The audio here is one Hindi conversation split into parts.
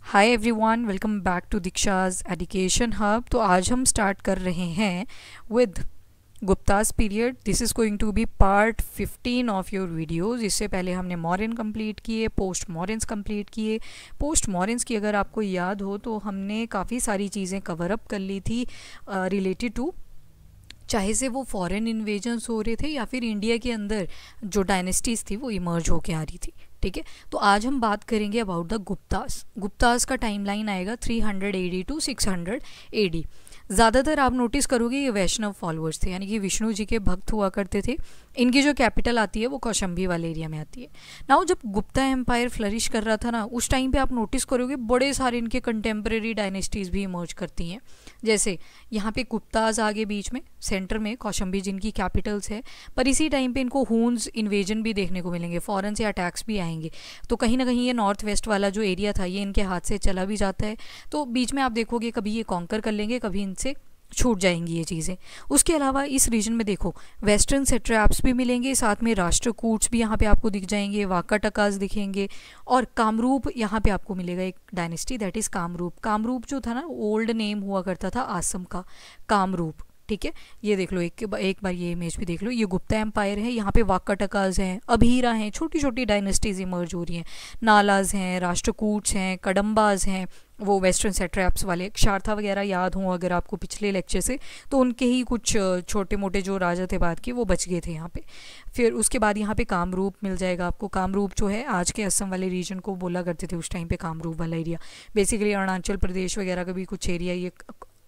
Hi everyone, welcome back to Deeksha's education hub. तो आज हम स्टार्ट कर रहे हैं with Guptas period. This is going to be part 15 of your videos. इससे पहले हमने मॉडर्न कंप्लीट किए, पोस्ट मॉडर्न्स कंप्लीट किए। पोस्ट मॉडर्न्स की अगर आपको याद हो तो हमने काफ़ी सारी चीज़ें कवर अप कर ली थी रिलेटेड टू, चाहे से वो फॉरेन इन्वेजन्स हो रहे थे या फिर इंडिया के अंदर जो डायनेस्टीज़ थी वो इमर्ज होके आ रही थी। ठीक है, तो आज हम बात करेंगे अबाउट द गुप्तास। गुप्तास का टाइमलाइन आएगा 300 AD टू 600 AD। ज़्यादातर आप नोटिस करोगे ये वैष्णव फॉलोअर्स थे, यानी कि विष्णु जी के भक्त हुआ करते थे। इनकी जो कैपिटल आती है वो कौशंबी वाले एरिया में आती है। नाउ जब गुप्ता एम्पायर फ्लरिश कर रहा था ना, उस टाइम पे आप नोटिस करोगे बड़े सारे इनके कंटेम्प्रेरी डायनेस्टीज़ भी इमर्ज करती हैं। जैसे यहाँ पे गुप्ताज आगे बीच में सेंटर में कौशंबी जिनकी कैपिटल्स है, पर इसी टाइम पे इनको हून्स इन्वेजन भी देखने को मिलेंगे, फॉरेन से अटैक्स भी आएंगे। तो कहीं ना कहीं ये नॉर्थ वेस्ट वाला जो एरिया था ये इनके हाथ से चला भी जाता है। तो बीच में आप देखोगे कभी ये कॉन्कर कर लेंगे, कभी इनसे छूट जाएंगी ये चीज़ें। उसके अलावा इस रीजन में देखो वेस्टर्न सेट्रैप्स भी मिलेंगे, साथ में राष्ट्रकूट्स भी यहाँ पे आपको दिख जाएंगे, वाकाटकास दिखेंगे, और कामरूप यहाँ पे आपको मिलेगा एक dynasty, that is Kamrup. Kamrup जो था ना ओल्ड नेम हुआ करता था आसम का, कामरूप। ठीक है, ये देख लो एक बार ये इमेज भी देख लो। ये गुप्ता एम्पायर है, यहाँ पे वाकाटकास हैं, अभीरा हैं, छोटी छोटी डायनेस्टीज इमर्ज हो रही हैं। नालाज हैं, राष्ट्रकूट्स हैं, कदम्बाज हैं, वो वेस्टर्न सेट्रैप्स वाले। क्षारथा वगैरह याद हों अगर आपको पिछले लेक्चर से, तो उनके ही कुछ छोटे मोटे जो राजा थे बाद के वो बच गए थे यहाँ पे। फिर उसके बाद यहाँ पे कामरूप मिल जाएगा आपको। कामरूप जो है आज के असम वाले रीजन को बोला करते थे उस टाइम पे, कामरूप वाला एरिया। बेसिकली अरुणाचल प्रदेश वगैरह का भी कुछ एरिया ये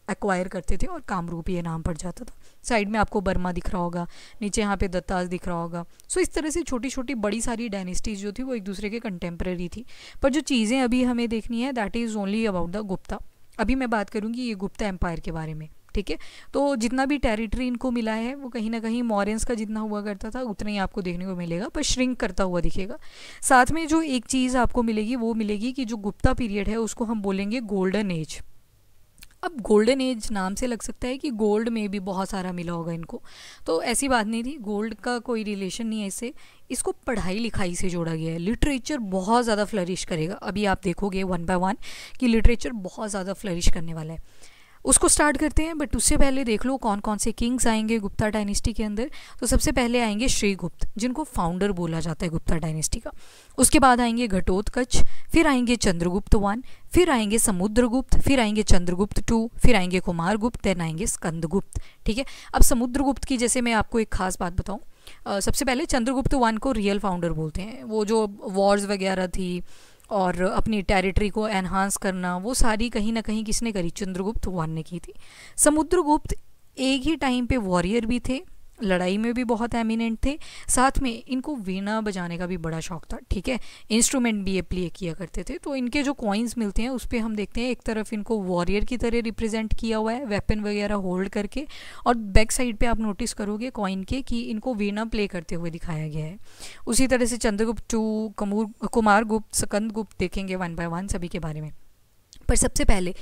एक्वायर करते थे और कामरूप ये नाम पड़ जाता था। साइड में आपको बर्मा दिख रहा होगा, नीचे यहाँ पे दत्तास दिख रहा होगा। सो इस तरह से छोटी छोटी बड़ी सारी डायनेस्टीज जो थी वो एक दूसरे के कंटेम्प्रेरी थी। पर जो चीज़ें अभी हमें देखनी है that is only about the Gupta. अभी मैं बात करूँगी ये गुप्ता एम्पायर के बारे में। ठीक है, तो जितना भी टेरिटरी इनको मिला है वो कहीं ना कहीं मौर्यंस का जितना हुआ करता था उतना ही आपको देखने को मिलेगा, पर श्रिंक करता हुआ दिखेगा। साथ में जो एक चीज़ आपको मिलेगी वो मिलेगी कि जो गुप्ता पीरियड है उसको हम बोलेंगे गोल्डन एज। अब गोल्डन एज नाम से लग सकता है कि गोल्ड में भी बहुत सारा मिला होगा इनको, तो ऐसी बात नहीं थी। गोल्ड का कोई रिलेशन नहीं है इससे। इसको पढ़ाई लिखाई से जोड़ा गया है। लिटरेचर बहुत ज़्यादा फ्लरिश करेगा। अभी आप देखोगे वन बाय वन कि लिटरेचर बहुत ज़्यादा फ्लरिश करने वाला है। उसको स्टार्ट करते हैं, बट उससे पहले देख लो कौन कौन से किंग्स आएंगे गुप्ता डायनेस्टी के अंदर। तो सबसे पहले आएंगे श्रीगुप्त, जिनको फाउंडर बोला जाता है गुप्ता डायनेस्टी का। उसके बाद आएंगे घटोत्कच, फिर आएंगे चंद्रगुप्त वन, फिर आएंगे समुद्रगुप्त, फिर आएंगे चंद्रगुप्त टू, फिर आएंगे कुमारगुप्त, देन आएंगे स्कंदगुप्त। ठीक है, अब समुद्रगुप्त की जैसे मैं आपको एक खास बात बताऊँ। सबसे पहले चंद्रगुप्त वन को रियल फाउंडर बोलते हैं। वो जो वॉर्स वगैरह थी और अपनी टेरिटरी को एनहांस करना, वो सारी कहीं ना कहीं किसने करी? चंद्रगुप्त वन ने की थी। समुद्रगुप्त एक ही टाइम पे वॉरियर भी थे, लड़ाई में भी बहुत एमिनेंट थे, साथ में इनको वीणा बजाने का भी बड़ा शौक था। ठीक है, इंस्ट्रूमेंट भी ये प्ले किया करते थे। तो इनके जो कॉइन्स मिलते हैं उस पर हम देखते हैं एक तरफ इनको वॉरियर की तरह रिप्रेजेंट किया हुआ है वेपन वगैरह होल्ड करके, और बैक साइड पे आप नोटिस करोगे कॉइन के कि इनको वीणा प्ले करते हुए दिखाया गया है। उसी तरह से चंद्रगुप्त टू, कुमारगुप्त, स्कंदगुप्त देखेंगे वन बाय वन सभी के बारे में। पर सबसे पहले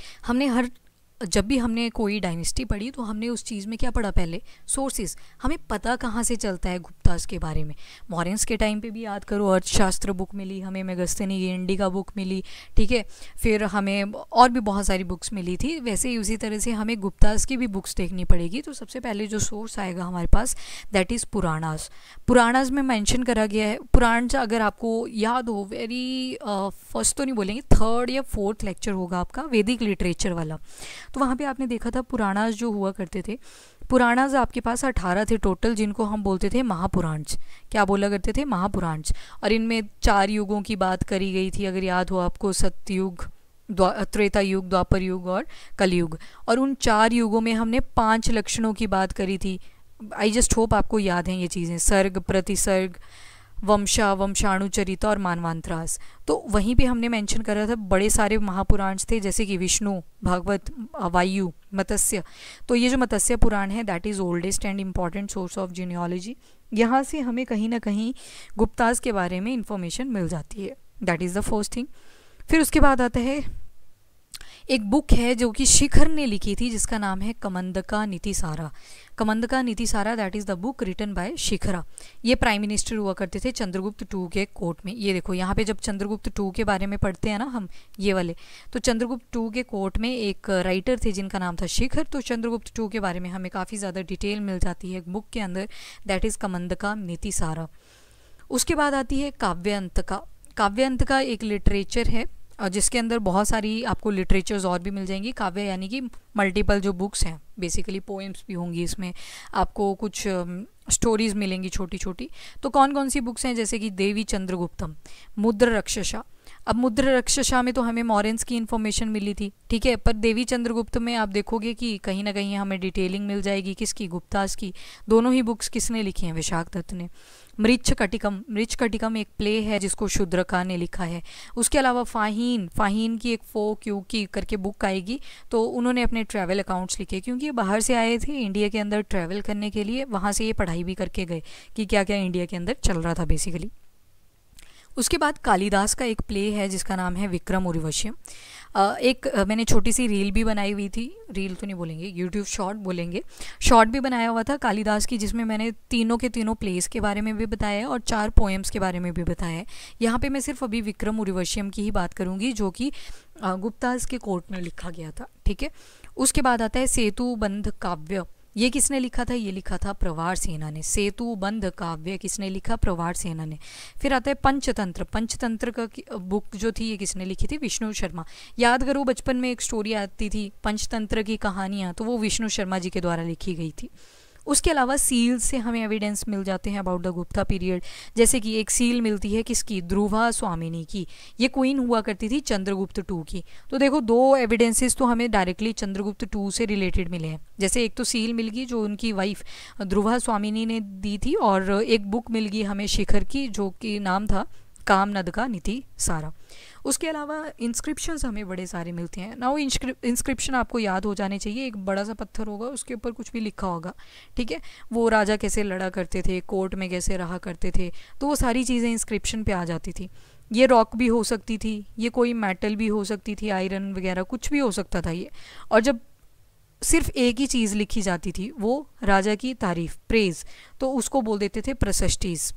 जब भी हमने कोई डायनेस्टी पढ़ी तो हमने उस चीज़ में क्या पढ़ा? पहले सोर्सेज। हमें पता कहाँ से चलता है गुप्तास के बारे में? मौर्यंस के टाइम पे भी याद करो, अर्थशास्त्र बुक मिली हमें, मेगस्थनी की इंडिका बुक मिली। ठीक है, फिर हमें और भी बहुत सारी बुक्स मिली थी। वैसे ही उसी तरह से हमें गुप्तास की भी बुक्स देखनी पड़ेगी। तो सबसे पहले जो सोर्स आएगा हमारे पास दैट इज़ पुराणास। पुराणास में मैंशन करा गया है। पुराण अगर आपको याद हो, वेरी फर्स्ट तो नहीं बोलेंगे, थर्ड या फोर्थ लेक्चर होगा आपका वैदिक लिटरेचर वाला। तो वहाँ पे आपने देखा था पुराणास जो हुआ करते थे। पुराणास आपके पास 18 थे टोटल, जिनको हम बोलते थे महापुराण्स। क्या बोला करते थे? महापुराण्स। और इनमें 4 युगों की बात करी गई थी, अगर याद हो आपको, सतयुग, त्रेता युग, द्वापर युग और कलयुग। और उन 4 युगों में हमने 5 लक्षणों की बात करी थी। आई जस्ट होप आपको याद हैं ये चीज़ें, सर्ग, प्रतिसर्ग, वंशा, वंशाणुचरिता और मानवांतरास। तो वहीं पे हमने मेंशन करा था बड़े सारे महापुराण थे, जैसे कि विष्णु, भागवत, वायु, मत्स्य। तो ये जो मत्स्य पुराण है that is oldest and important source of genealogy. यहाँ से हमें कहीं ना कहीं गुप्तास के बारे में इंफॉर्मेशन मिल जाती है। That is the first thing. फिर उसके बाद आता है एक बुक है जो कि शिखर ने लिखी थी जिसका नाम है Kamandaka Nitisara. Kamandaka Nitisara that is the book written by Shikhara. ये प्राइम मिनिस्टर हुआ करते थे चंद्रगुप्त टू के कोर्ट में। ये देखो यहाँ पे जब चंद्रगुप्त टू के बारे में पढ़ते हैं ना हम ये वाले, तो चंद्रगुप्त टू के कोर्ट में एक राइटर थे जिनका नाम था शिखर। तो चंद्रगुप्त टू के बारे में हमें काफ़ी ज़्यादा डिटेल मिल जाती है बुक के अंदर, दैट इज़ कमंदका नीतिसारा। उसके बाद आती है काव्यांतका। काव्यांतका एक लिटरेचर है जिसके अंदर बहुत सारी आपको लिटरेचर्स और भी मिल जाएंगी। काव्य यानी कि मल्टीपल जो बुक्स हैं, बेसिकली पोएम्स भी होंगी इसमें, आपको कुछ स्टोरीज मिलेंगी छोटी छोटी। तो कौन कौन सी बुक्स हैं, जैसे कि देवी चंद्रगुप्तम, मुद्र रक्षसा। अब मुद्र रक्षसा में तो हमें मॉरेंस की इन्फॉर्मेशन मिली थी, ठीक है, पर देवी चंद्रगुप्त में आप देखोगे कि कहीं ना कहीं हमें डिटेलिंग मिल जाएगी किसकी, गुप्तास की। दोनों ही बुक्स किसने लिखी हैं, विशाख दत्त ने। मृच्छकटिकम, मृच्छकटिकम एक प्ले है जिसको शूद्रका ने लिखा है। उसके अलावा फाहीन, फाहीन की एक फोक यू की करके बुक आएगी, तो उन्होंने अपने ट्रैवल अकाउंट्स लिखे, क्योंकि ये बाहर से आए थे इंडिया के अंदर ट्रैवल करने के लिए, वहाँ से ये पढ़ाई भी करके गए कि क्या क्या इंडिया के अंदर चल रहा था बेसिकली। उसके बाद कालिदास का एक प्ले है जिसका नाम है विक्रम उर्वश्यम। मैंने छोटी सी रील भी बनाई हुई थी, रील तो नहीं बोलेंगे, यूट्यूब शॉर्ट बोलेंगे, शॉर्ट भी बनाया हुआ था कालिदास की, जिसमें मैंने तीनों के तीनों प्लेस के बारे में भी बताया है और 4 पोएम्स के बारे में भी बताया है। यहाँ पे मैं सिर्फ अभी विक्रम उर्वश्यम की ही बात करूँगी जो कि गुप्तास के कोर्ट में लिखा गया था, ठीक है। उसके बाद आता है सेतु बंध काव्य। ये किसने लिखा था, ये लिखा था प्रवार सेना ने। सेतु बंध काव्य किसने लिखा, प्रवार सेना ने। फिर आता है पंचतंत्र। पंचतंत्र का बुक जो थी ये किसने लिखी थी, विष्णु शर्मा। याद करो बचपन में एक स्टोरी आती थी पंचतंत्र की कहानियाँ, तो वो विष्णु शर्मा जी के द्वारा लिखी गई थी। उसके अलावा सील से हमें एविडेंस मिल जाते हैं अबाउट द गुप्ता पीरियड, जैसे कि एक सील मिलती है किसकी, ध्रुवा स्वामिनी की। ये क्वीन हुआ करती थी चंद्रगुप्त टू की। तो देखो 2 एविडेंसेस तो हमें डायरेक्टली चंद्रगुप्त टू से रिलेटेड मिले हैं। जैसे एक तो सील मिल गई जो उनकी वाइफ ध्रुवा स्वामिनी ने दी थी, और एक बुक मिल गई हमें शिखर की जो कि नाम था कामनदका नीतिसारा। उसके अलावा इंस्क्रिप्शंस हमें बड़े सारे मिलते हैं। नाउ इंस्क्रिप्शन आपको याद हो जाने चाहिए। एक बड़ा सा पत्थर होगा, उसके ऊपर कुछ भी लिखा होगा, ठीक है, वो राजा कैसे लड़ा करते थे, कोर्ट में कैसे रहा करते थे, तो वो सारी चीज़ें इंस्क्रिप्शन पे आ जाती थी। ये रॉक भी हो सकती थी, ये कोई मेटल भी हो सकती थी, आयरन वगैरह कुछ भी हो सकता था ये। और जब सिर्फ एक ही चीज़ लिखी जाती थी, वो राजा की तारीफ, प्रेज, तो उसको बोल देते थे प्रशस्टीज।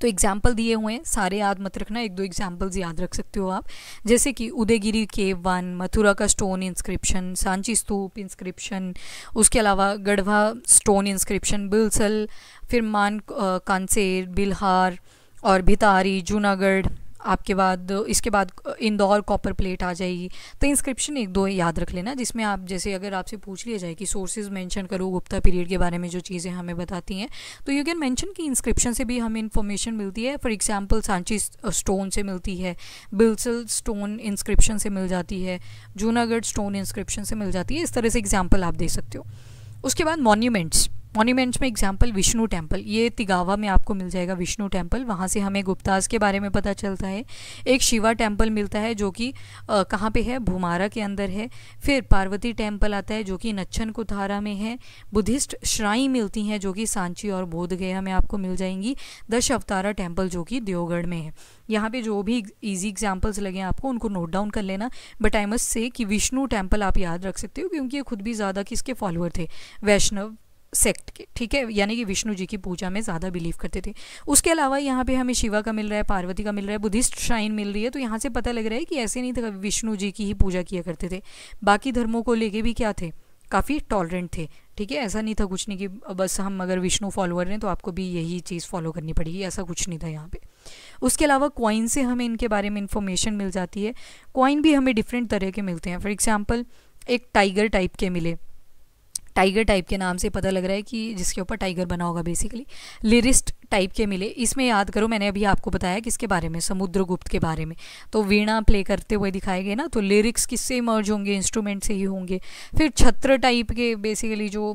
तो एग्जाम्पल दिए हुए हैं, सारे याद मत रखना, 1-2 एग्जाम्पल्स याद रख सकते हो आप, जैसे कि उदयगिरी केव 1, मथुरा का स्टोन इंस्क्रिप्शन, सांची स्तूप इंस्क्रिप्शन, उसके अलावा गढ़वा स्टोन इंस्क्रिप्शन, बिलसल, फिर मान कांसेर, बिल्हार और भितारी, जूनागढ़। आपके बाद इसके बाद इंदौर कॉपर प्लेट आ जाएगी। तो इंस्क्रिप्शन 1-2 याद रख लेना, जिसमें आप जैसे अगर आपसे पूछ लिया जाए कि सोर्सेज मेंशन करो गुप्ता पीरियड के बारे में जो चीज़ें हमें बताती हैं, तो यू कैन मेंशन कि इंस्क्रिप्शन से भी हमें इन्फॉर्मेशन मिलती है। फॉर एग्जांपल सांची स्टोन से मिलती है, बिल्सल स्टोन इंस्क्रिप्शन से मिल जाती है, जूनागढ़ स्टोन इंस्क्रिप्शन से मिल जाती है। इस तरह से एग्जाम्पल आप दे सकते हो। उसके बाद मॉन्यूमेंट्स, मॉन्यूमेंट्स में एग्जाम्पल विष्णु टेम्पल, ये तिगावा में आपको मिल जाएगा विष्णु टेम्पल, वहाँ से हमें गुप्तास के बारे में पता चलता है। एक शिवा टेम्पल मिलता है जो कि कहाँ पे है, भूमारा के अंदर है। फिर पार्वती टेम्पल आता है जो कि नच्छन कुथारा में है। बुद्धिस्ट श्राइन मिलती हैं जो कि सांची और बोधगया में आपको मिल जाएंगी। दश अवतारा टेम्पल जो कि देवगढ़ में है। यहाँ पे जो भी इजी एग्जाम्पल्स लगे आपको उनको नोट डाउन कर लेना। बट आई मस्ट से कि विष्णु टेम्पल आप याद रख सकते हो, क्योंकि ये खुद भी ज़्यादा किसके फॉलोअर थे, वैष्णव सेक्ट के, ठीक है, यानी कि विष्णु जी की पूजा में ज़्यादा बिलीव करते थे। उसके अलावा यहाँ पे हमें शिवा का मिल रहा है, पार्वती का मिल रहा है, बुद्धिस्ट श्राइन मिल रही है। तो यहाँ से पता लग रहा है कि ऐसे नहीं था विष्णु जी की ही पूजा किया करते थे, बाकी धर्मों को लेके भी क्या थे, काफ़ी टॉलरेंट थे, ठीक है। ऐसा नहीं था कुछ नहीं कि बस हम अगर विष्णु फॉलोअर हैं तो आपको भी यही चीज़ फॉलो करनी पड़ेगी, ऐसा कुछ नहीं था यहाँ पे। उसके अलावा कॉइन से हमें इनके बारे में इंफॉर्मेशन मिल जाती है। कॉइन भी हमें डिफरेंट तरह के मिलते हैं। फॉर एग्जाम्पल एक टाइगर टाइप के मिले, टाइगर टाइप के नाम से पता लग रहा है कि जिसके ऊपर टाइगर बना होगा बेसिकली। लिरिस्ट टाइप के मिले, इसमें याद करो मैंने अभी आपको बताया किसके बारे में, समुद्रगुप्त के बारे में। तो वीणा प्ले करते हुए दिखाए गए ना, तो लिरिक्स किससे इमर्ज होंगे, इंस्ट्रूमेंट से ही होंगे। फिर छत्र टाइप के बेसिकली जो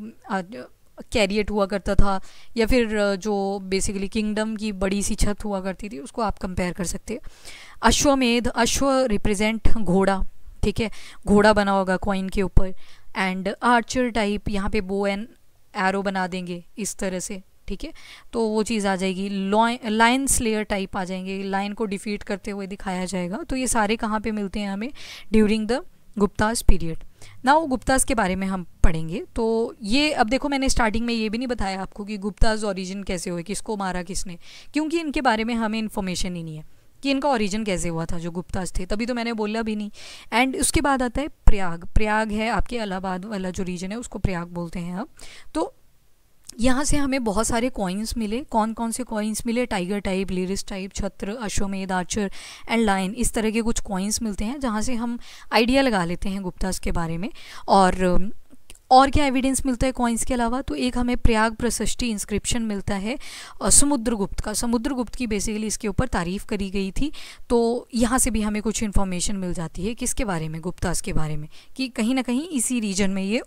कैरियट हुआ करता था, या फिर जो बेसिकली किंगडम की बड़ी सी छत हुआ करती थी, उसको आप कंपेयर कर सकते हैं। अश्वमेध, अश्व रिप्रेजेंट घोड़ा, ठीक है, घोड़ा बना होगा कॉइन के ऊपर। एंड आर्चर टाइप, यहाँ पे बो एंड एरो बना देंगे इस तरह से, ठीक है, तो वो चीज़ आ जाएगी। लायन स्लेयर टाइप आ जाएंगे, लायन को डिफीट करते हुए दिखाया जाएगा। तो ये सारे कहाँ पे मिलते हैं हमें, during the Guptas period. Now Guptas के बारे में हम पढ़ेंगे। तो ये अब देखो, मैंने स्टार्टिंग में ये भी नहीं बताया आपको कि गुप्तास ओरिजिन कैसे हुए, किसको मारा किसने, क्योंकि इनके बारे में हमें इन्फॉर्मेशन ही नहीं है कि इनका ओरिजिन कैसे हुआ था जो गुप्तास थे, तभी तो मैंने बोला भी नहीं। एंड उसके बाद आता है प्रयाग। प्रयाग है आपके इलाहाबाद वाला जो रीजन है, उसको प्रयाग बोलते हैं अब। तो यहाँ से हमें बहुत सारे कॉइन्स मिले। कौन कौन से कॉइन्स मिले? टाइगर टाइप, लिरिस टाइप, छत्र, अश्वमेध, आर्चर एंड लायन, इस तरह के कुछ कॉइन्स मिलते हैं जहाँ से हम आइडिया लगा लेते हैं गुप्तास के बारे में। और क्या एविडेंस मिलता है कॉइन्स के अलावा? तो एक हमें प्रयाग प्रशस्ति इंस्क्रिप्शन मिलता है समुद्रगुप्त का। समुद्रगुप्त की बेसिकली इसके ऊपर तारीफ करी गई थी। तो यहाँ से भी हमें कुछ इन्फॉर्मेशन मिल जाती है किसके बारे में? गुप्तास के बारे में, कि कहीं ना कहीं इसी रीजन में ये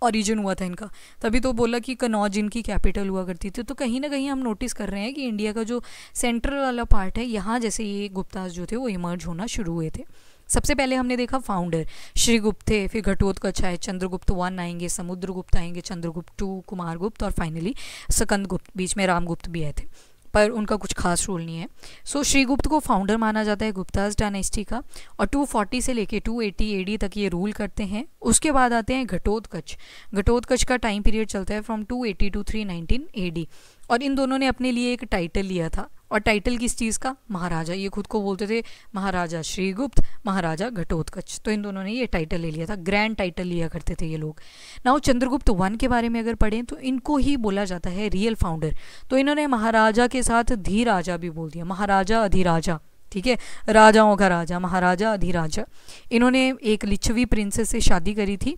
ओरिजिन हुआ था इनका। तभी तो बोला कि कनौज इनकी कैपिटल हुआ करती थी। तो कहीं ना कहीं हम नोटिस कर रहे हैं कि इंडिया का जो सेंट्रल वाला पार्ट है, यहाँ जैसे ये गुप्तास जो थे वो इमर्ज होना शुरू हुए थे। सबसे पहले हमने देखा फाउंडर श्रीगुप्त थे, फिर घटोत्कच आए, चंद्रगुप्त 1 आएंगे, समुद्रगुप्त आएंगे, चंद्रगुप्त 2, कुमारगुप्त और फाइनली स्कंदगुप्त, बीच में रामगुप्त भी आए थे, पर उनका कुछ खास रोल नहीं है। सो श्रीगुप्त को फाउंडर माना जाता है गुप्तास डायनेस्टी का, और 240 से लेके 280 एडी तक ये रूल करते हैं। उसके बाद आते हैं घटोत्कच। घटोत्कच का टाइम पीरियड चलता है फ्रॉम 280 टू 319 एडी, और इन दोनों ने अपने लिए एक टाइटल लिया था। और टाइटल किस चीज़ का? महाराजा। ये खुद को बोलते थे महाराजा श्रीगुप्त, महाराजा घटोत्कच। तो इन दोनों ने ये टाइटल ले लिया था, ग्रैंड टाइटल लिया करते थे ये लोग। नाउ चंद्रगुप्त 1 के बारे में अगर पढ़ें तो इनको ही बोला जाता है रियल फाउंडर। तो इन्होंने महाराजा के साथ धीराजा भी बोल दिया, महाराजा अधिराजा, ठीक है, राजाओं का राजा, महाराजा अधिराजा। इन्होंने एक लिच्छवी प्रिंसेस से शादी करी थी,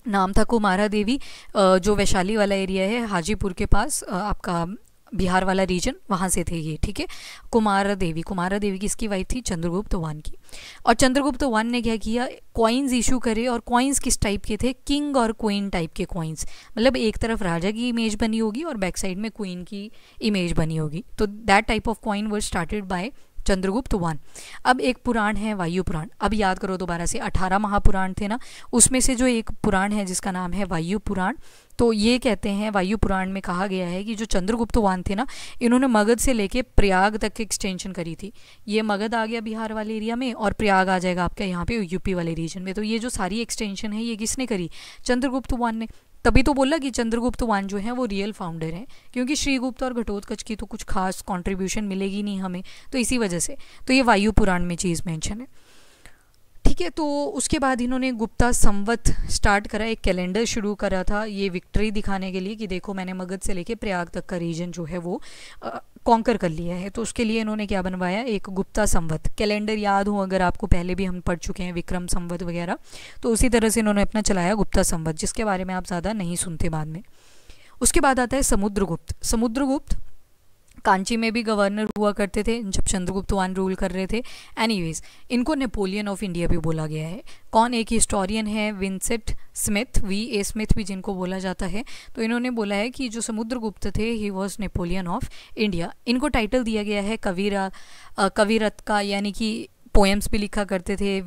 नाम था कुमारा देवी, जो वैशाली वाला एरिया है हाजीपुर के पास, आपका बिहार वाला रीजन, वहाँ से थे ये, ठीक है। कुमारा देवी किसकी वाइफ थी? चंद्रगुप्त 1 की। और चंद्रगुप्त 1 ने क्या किया? कॉइन्स इशू करे, और कॉइन्स किस टाइप के थे? किंग और क्वीन टाइप के कॉइन्स, मतलब एक तरफ राजा की इमेज बनी होगी और बैक साइड में क्वीन की इमेज बनी होगी। तो that type of coin were started by Chandragupta 1। अब एक पुराण है वायु पुराण। अब याद करो दोबारा से, 18 महापुराण थे ना, उसमें से जो एक पुराण है जिसका नाम है वायु पुराण। तो ये कहते हैं, वायु पुराण में कहा गया है कि जो चंद्रगुप्त 1 थे ना, इन्होंने मगध से लेके प्रयाग तक की एक्सटेंशन करी थी। ये मगध आ गया बिहार वाले एरिया में, और प्रयाग आ जाएगा आपका यहाँ पे यूपी वाले रीजन में। तो ये जो सारी एक्सटेंशन है ये किसने करी? चंद्रगुप्त 1 ने। तभी तो बोला कि चंद्रगुप्त 1 जो है वो रियल फाउंडर है, क्योंकि श्रीगुप्त और घटोत्कच की तो कुछ खास कंट्रीब्यूशन मिलेगी नहीं हमें, तो इसी वजह से तो ये वायु पुराण में चीज़ मेंशन है, ठीक है। तो उसके बाद इन्होंने गुप्ता संवत स्टार्ट करा, एक कैलेंडर शुरू करा था ये विक्ट्री दिखाने के लिए कि देखो मैंने मगध से लेके प्रयाग तक का रीजन जो है वो कॉन्कर कर लिया है। तो उसके लिए इन्होंने क्या बनवाया? एक गुप्ता संवत कैलेंडर। याद हो अगर आपको, पहले भी हम पढ़ चुके हैं विक्रम संवत वगैरह, तो उसी तरह से इन्होंने अपना चलाया गुप्ता संवत, जिसके बारे में आप ज़्यादा नहीं सुनते बाद में। उसके बाद आता है समुद्रगुप्त। समुद्रगुप्त कांची में भी गवर्नर हुआ करते थे जब चंद्रगुप्त 1 रूल कर रहे थे। एनीवेज, इनको नेपोलियन ऑफ इंडिया भी बोला गया है। कौन? एक हिस्टोरियन है विंसेंट स्मिथ, VA स्मिथ भी जिनको बोला जाता है। तो इन्होंने बोला है कि जो समुद्रगुप्त थे he was Napoleon of India. इनको टाइटल दिया गया है कविरत का, यानी कि पोएम्स भी लिखा करते थे।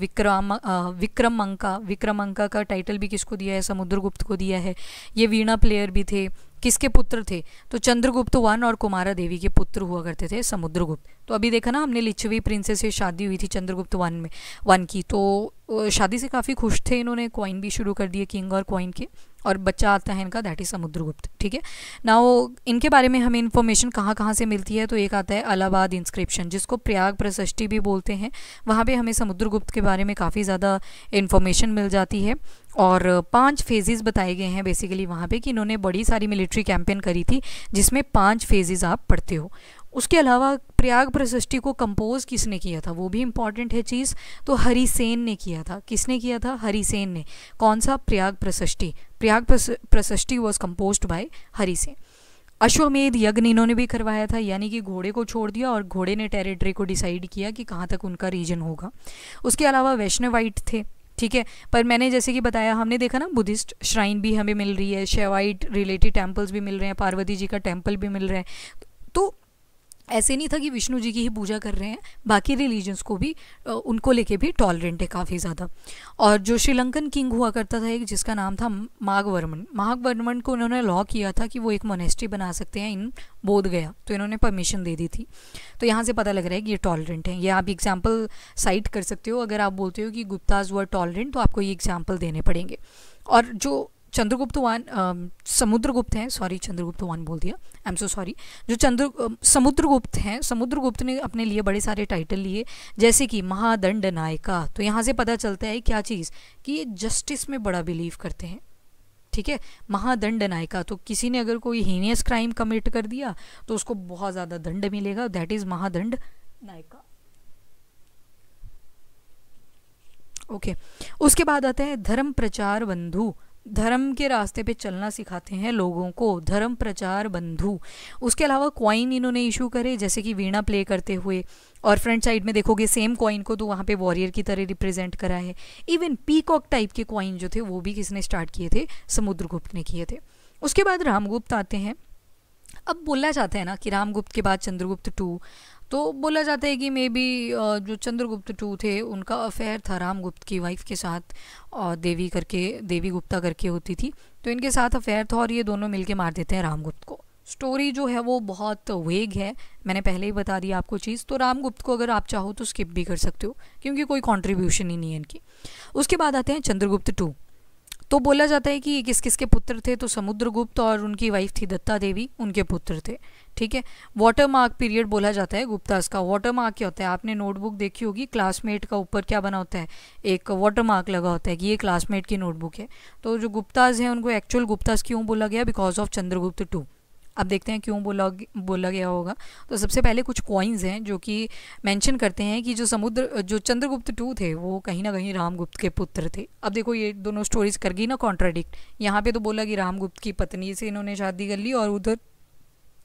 विक्रमांका का टाइटल भी किसको दिया है? समुद्रगुप्त को दिया है। ये वीणा प्लेयर भी थे। किसके पुत्र थे? तो चंद्रगुप्त 1 और कुमारा देवी के पुत्र हुआ करते थे समुद्रगुप्त। तो अभी देखा ना हमने, लिच्छवी प्रिंसेस से शादी हुई थी चंद्रगुप्त 1 की, तो शादी से काफ़ी खुश थे इन्होंने, कॉइन भी शुरू कर दिए किंग और क्वीन के, और बच्चा आता है इनका, दैट इज समुद्रगुप्त, ठीक है। नाउ इनके बारे में हमें इन्फॉर्मेशन कहाँ कहाँ से मिलती है? तो एक आता है इलाहाबाद इंस्क्रिप्शन, जिसको प्रयाग प्रशस्ति भी बोलते हैं। वहाँ पे हमें समुद्रगुप्त के बारे में काफ़ी ज़्यादा इन्फॉर्मेशन मिल जाती है, और 5 फेजेस बताए गए हैं बेसिकली वहाँ पे, कि इन्होंने बड़ी सारी मिलिट्री कैंपेन करी थी, जिसमें 5 फेजेस आप पढ़ते हो। उसके अलावा प्रयाग प्रशस्ति को कंपोज किसने किया था? वो भी इम्पॉर्टेंट है चीज़। तो हरिसेन ने किया था। किसने किया था? हरिसेन ने। कौन सा? प्रयाग प्रशस्ति। प्रयाग प्रशस्ति वॉज कंपोज्ड बाय हरिसेन। अश्वमेध यज्ञ इन्होंने भी करवाया था, यानी कि घोड़े को छोड़ दिया और घोड़े ने टेरिटरी को डिसाइड किया कि कहाँ तक उनका रीजन होगा। उसके अलावा वैष्णवाइट थे, ठीक है, पर मैंने जैसे कि बताया, हमने देखा ना बुद्धिस्ट श्राइन भी हमें मिल रही है, शैवाइट रिलेटेड टेम्पल्स भी मिल रहे हैं, पार्वती जी का टेम्पल भी मिल रहा है। तो ऐसे नहीं था कि विष्णु जी की ही पूजा कर रहे हैं, बाकी रिलीजन्स को भी उनको लेके भी टॉलरेंट है काफ़ी ज़्यादा। और जो श्रीलंकन किंग हुआ करता था एक, जिसका नाम था माघवर्मन, माघवर्मन को उन्होंने लॉ किया था कि वो एक मोनेस्ट्री बना सकते हैं इन बोध गया, तो इन्होंने परमिशन दे दी थी। तो यहाँ से पता लग रहा है कि ये टॉलरेंट है। ये आप एग्जाम्पल साइट कर सकते हो, अगर आप बोलते हो कि गुप्ताज वर टॉलरेंट तो आपको ये एग्जाम्पल देने पड़ेंगे। और जो चंद्रगुप्त वन, समुद्रगुप्त हैं, सॉरी चंद्रगुप्त वन बोल दिया, आई एम सो सॉरी, जो समुद्रगुप्त हैं, समुद्रगुप्त ने अपने लिए बड़े सारे टाइटल लिए, जैसे कि महादंड नायका। तो यहाँ से पता चलता है क्या चीज़, कि ये जस्टिस में बड़ा बिलीव करते हैं, ठीक है। महादंड नायका, तो किसी ने अगर कोई हीनियस क्राइम कमिट कर दिया तो उसको बहुत ज़्यादा दंड मिलेगा, दैट इज़ महादंड नायका। ओके, उसके बाद आता है धर्म प्रचार बंधु, धर्म के रास्ते पे चलना सिखाते हैं लोगों को, धर्म प्रचार बंधु। उसके अलावा कॉइन इन्होंने इशू करे, जैसे कि वीणा प्ले करते हुए, और फ्रंट साइड में देखोगे सेम कॉइन को तो वहाँ पे वॉरियर की तरह रिप्रेजेंट करा है। इवन पीकॉक टाइप के कॉइन जो थे वो भी किसने स्टार्ट किए थे, समुद्रगुप्त ने किए थे। उसके बाद रामगुप्त आते हैं। अब बोला जाता है ना कि रामगुप्त के बाद चंद्रगुप्त टू, तो बोला जाता है कि मे बी जो चंद्रगुप्त टू थे उनका अफेयर था रामगुप्त की वाइफ के साथ, और देवी गुप्ता करके होती थी, तो इनके साथ अफेयर था और ये दोनों मिलके मार देते हैं रामगुप्त को। स्टोरी जो है वो बहुत वेग है, मैंने पहले ही बता दिया आपको चीज़, तो रामगुप्त को अगर आप चाहो तो स्किप भी कर सकते हो क्योंकि कोई कॉन्ट्रीब्यूशन ही नहीं है इनकी। उसके बाद आते हैं चंद्रगुप्त टू। तो बोला जाता है कि किस किस के पुत्र थे, तो समुद्रगुप्त और उनकी वाइफ थी दत्ता देवी, उनके पुत्र थे, ठीक है। वाटर मार्क पीरियड बोला जाता है गुप्तास का। वाटर मार्क क्या होता है, आपने नोटबुक देखी होगी, क्लासमेट का ऊपर क्या बना होता है, एक वाटर मार्क लगा होता है कि ये क्लासमेट की नोटबुक है। तो जो गुप्तास हैं उनको एक्चुअल गुप्तास क्यों बोला गया, बिकॉज ऑफ चंद्रगुप्त टू। अब देखते हैं क्यों बोला गया होगा। तो सबसे पहले कुछ कॉइन्स हैं जो कि मेंशन करते हैं कि जो चंद्रगुप्त टू थे वो कहीं ना कहीं रामगुप्त के पुत्र थे। अब देखो ये दोनों स्टोरीज कर गई ना कॉन्ट्राडिक्ट, यहाँ पे तो बोला कि रामगुप्त की पत्नी से इन्होंने शादी कर ली और उधर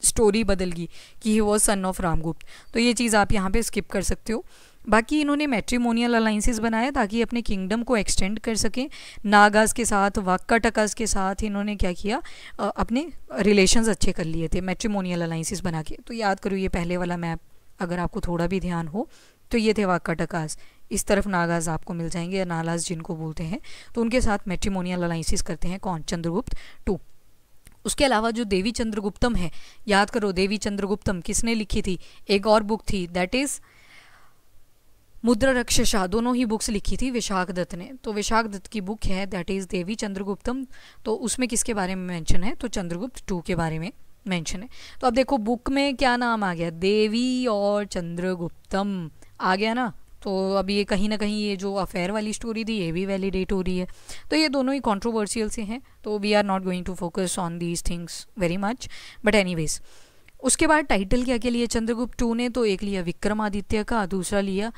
स्टोरी बदल गई कि he was son of Ramagupta. तो ये चीज़ आप यहाँ पे स्किप कर सकते हो। बाकी इन्होंने मैट्रिमोनियल अलाइंसेस बनाए ताकि अपने किंगडम को एक्सटेंड कर सकें। नागास के साथ, वाक्काटकास के साथ इन्होंने क्या किया, अपने रिलेशंस अच्छे कर लिए थे मैट्रिमोनियल अलाइंसेस बना के। तो याद करो ये पहले वाला मैप, अगर आपको थोड़ा भी ध्यान हो तो ये थे वाक्काटकास, इस तरफ नागास आपको मिल जाएंगे या नालास जिनको बोलते हैं, तो उनके साथ मैट्रिमोनियल अलाइंसेस करते हैं कौन, चंद्रगुप्त टू। उसके अलावा जो देवी चंद्रगुप्तम है, याद करो देवी चंद्रगुप्तम किसने लिखी थी, एक और बुक थी दैट इज़ मुद्रा रक्षसा, दोनों ही बुक्स लिखी थी विशाख दत्त ने। तो विशाख दत्त की बुक है दैट इज़ देवी चंद्रगुप्तम, तो उसमें किसके बारे में मेंशन है, तो चंद्रगुप्त टू के बारे में मेंशन है। तो अब देखो बुक में क्या नाम आ गया, देवी और चंद्रगुप्तम आ गया ना। तो अब ये कहीं ना कहीं ये जो अफेयर वाली स्टोरी थी ये भी वैलिडेट हो रही है। तो ये दोनों ही कंट्रोवर्शियल से हैं, तो we are not going to focus on these things very much, but anyways. उसके बाद टाइटल क्या क्या लिया चंद्रगुप्त टू ने, तो एक लिया विक्रमादित्य का, दूसरा लिया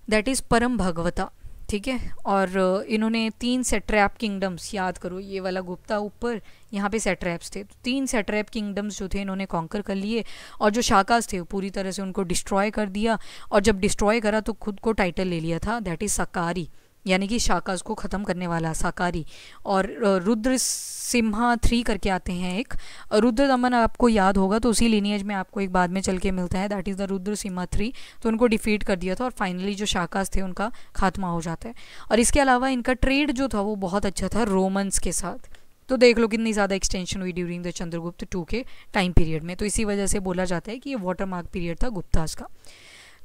दैट इज़ परम भगवता, ठीक है। और इन्होंने 3 सेट्रैप किंगडम्स, याद करो ये वाला गुप्ता ऊपर, यहाँ पे सेट्रैप्स थे, तो 3 सेट्रैप किंगडम्स जो थे इन्होंने कॉन्कर कर लिए, और जो शाकास थे पूरी तरह से उनको डिस्ट्रॉय कर दिया। और जब डिस्ट्रॉय करा तो खुद को टाइटल ले लिया था दैट इज़ सकारी, यानी कि शाकास को ख़त्म करने वाला साकारी। और रुद्र सिम्हा 3 करके आते हैं एक, रुद्र दमन आपको याद होगा, तो उसी लीनियज में आपको एक बाद में चल के मिलता है that is the Rudra Simha 3। तो उनको डिफीट कर दिया था और फाइनली जो शाकास थे उनका खात्मा हो जाता है। और इसके अलावा इनका ट्रेड जो था वो बहुत अच्छा था रोमन्स के साथ। तो देख लो कितनी ज़्यादा एक्सटेंशन हुई ड्यूरिंग द चंद्रगुप्त टू के टाइम पीरियड में। तो इसी वजह से बोला जाता है कि ये वाटर मार्क पीरियड था गुप्तास का।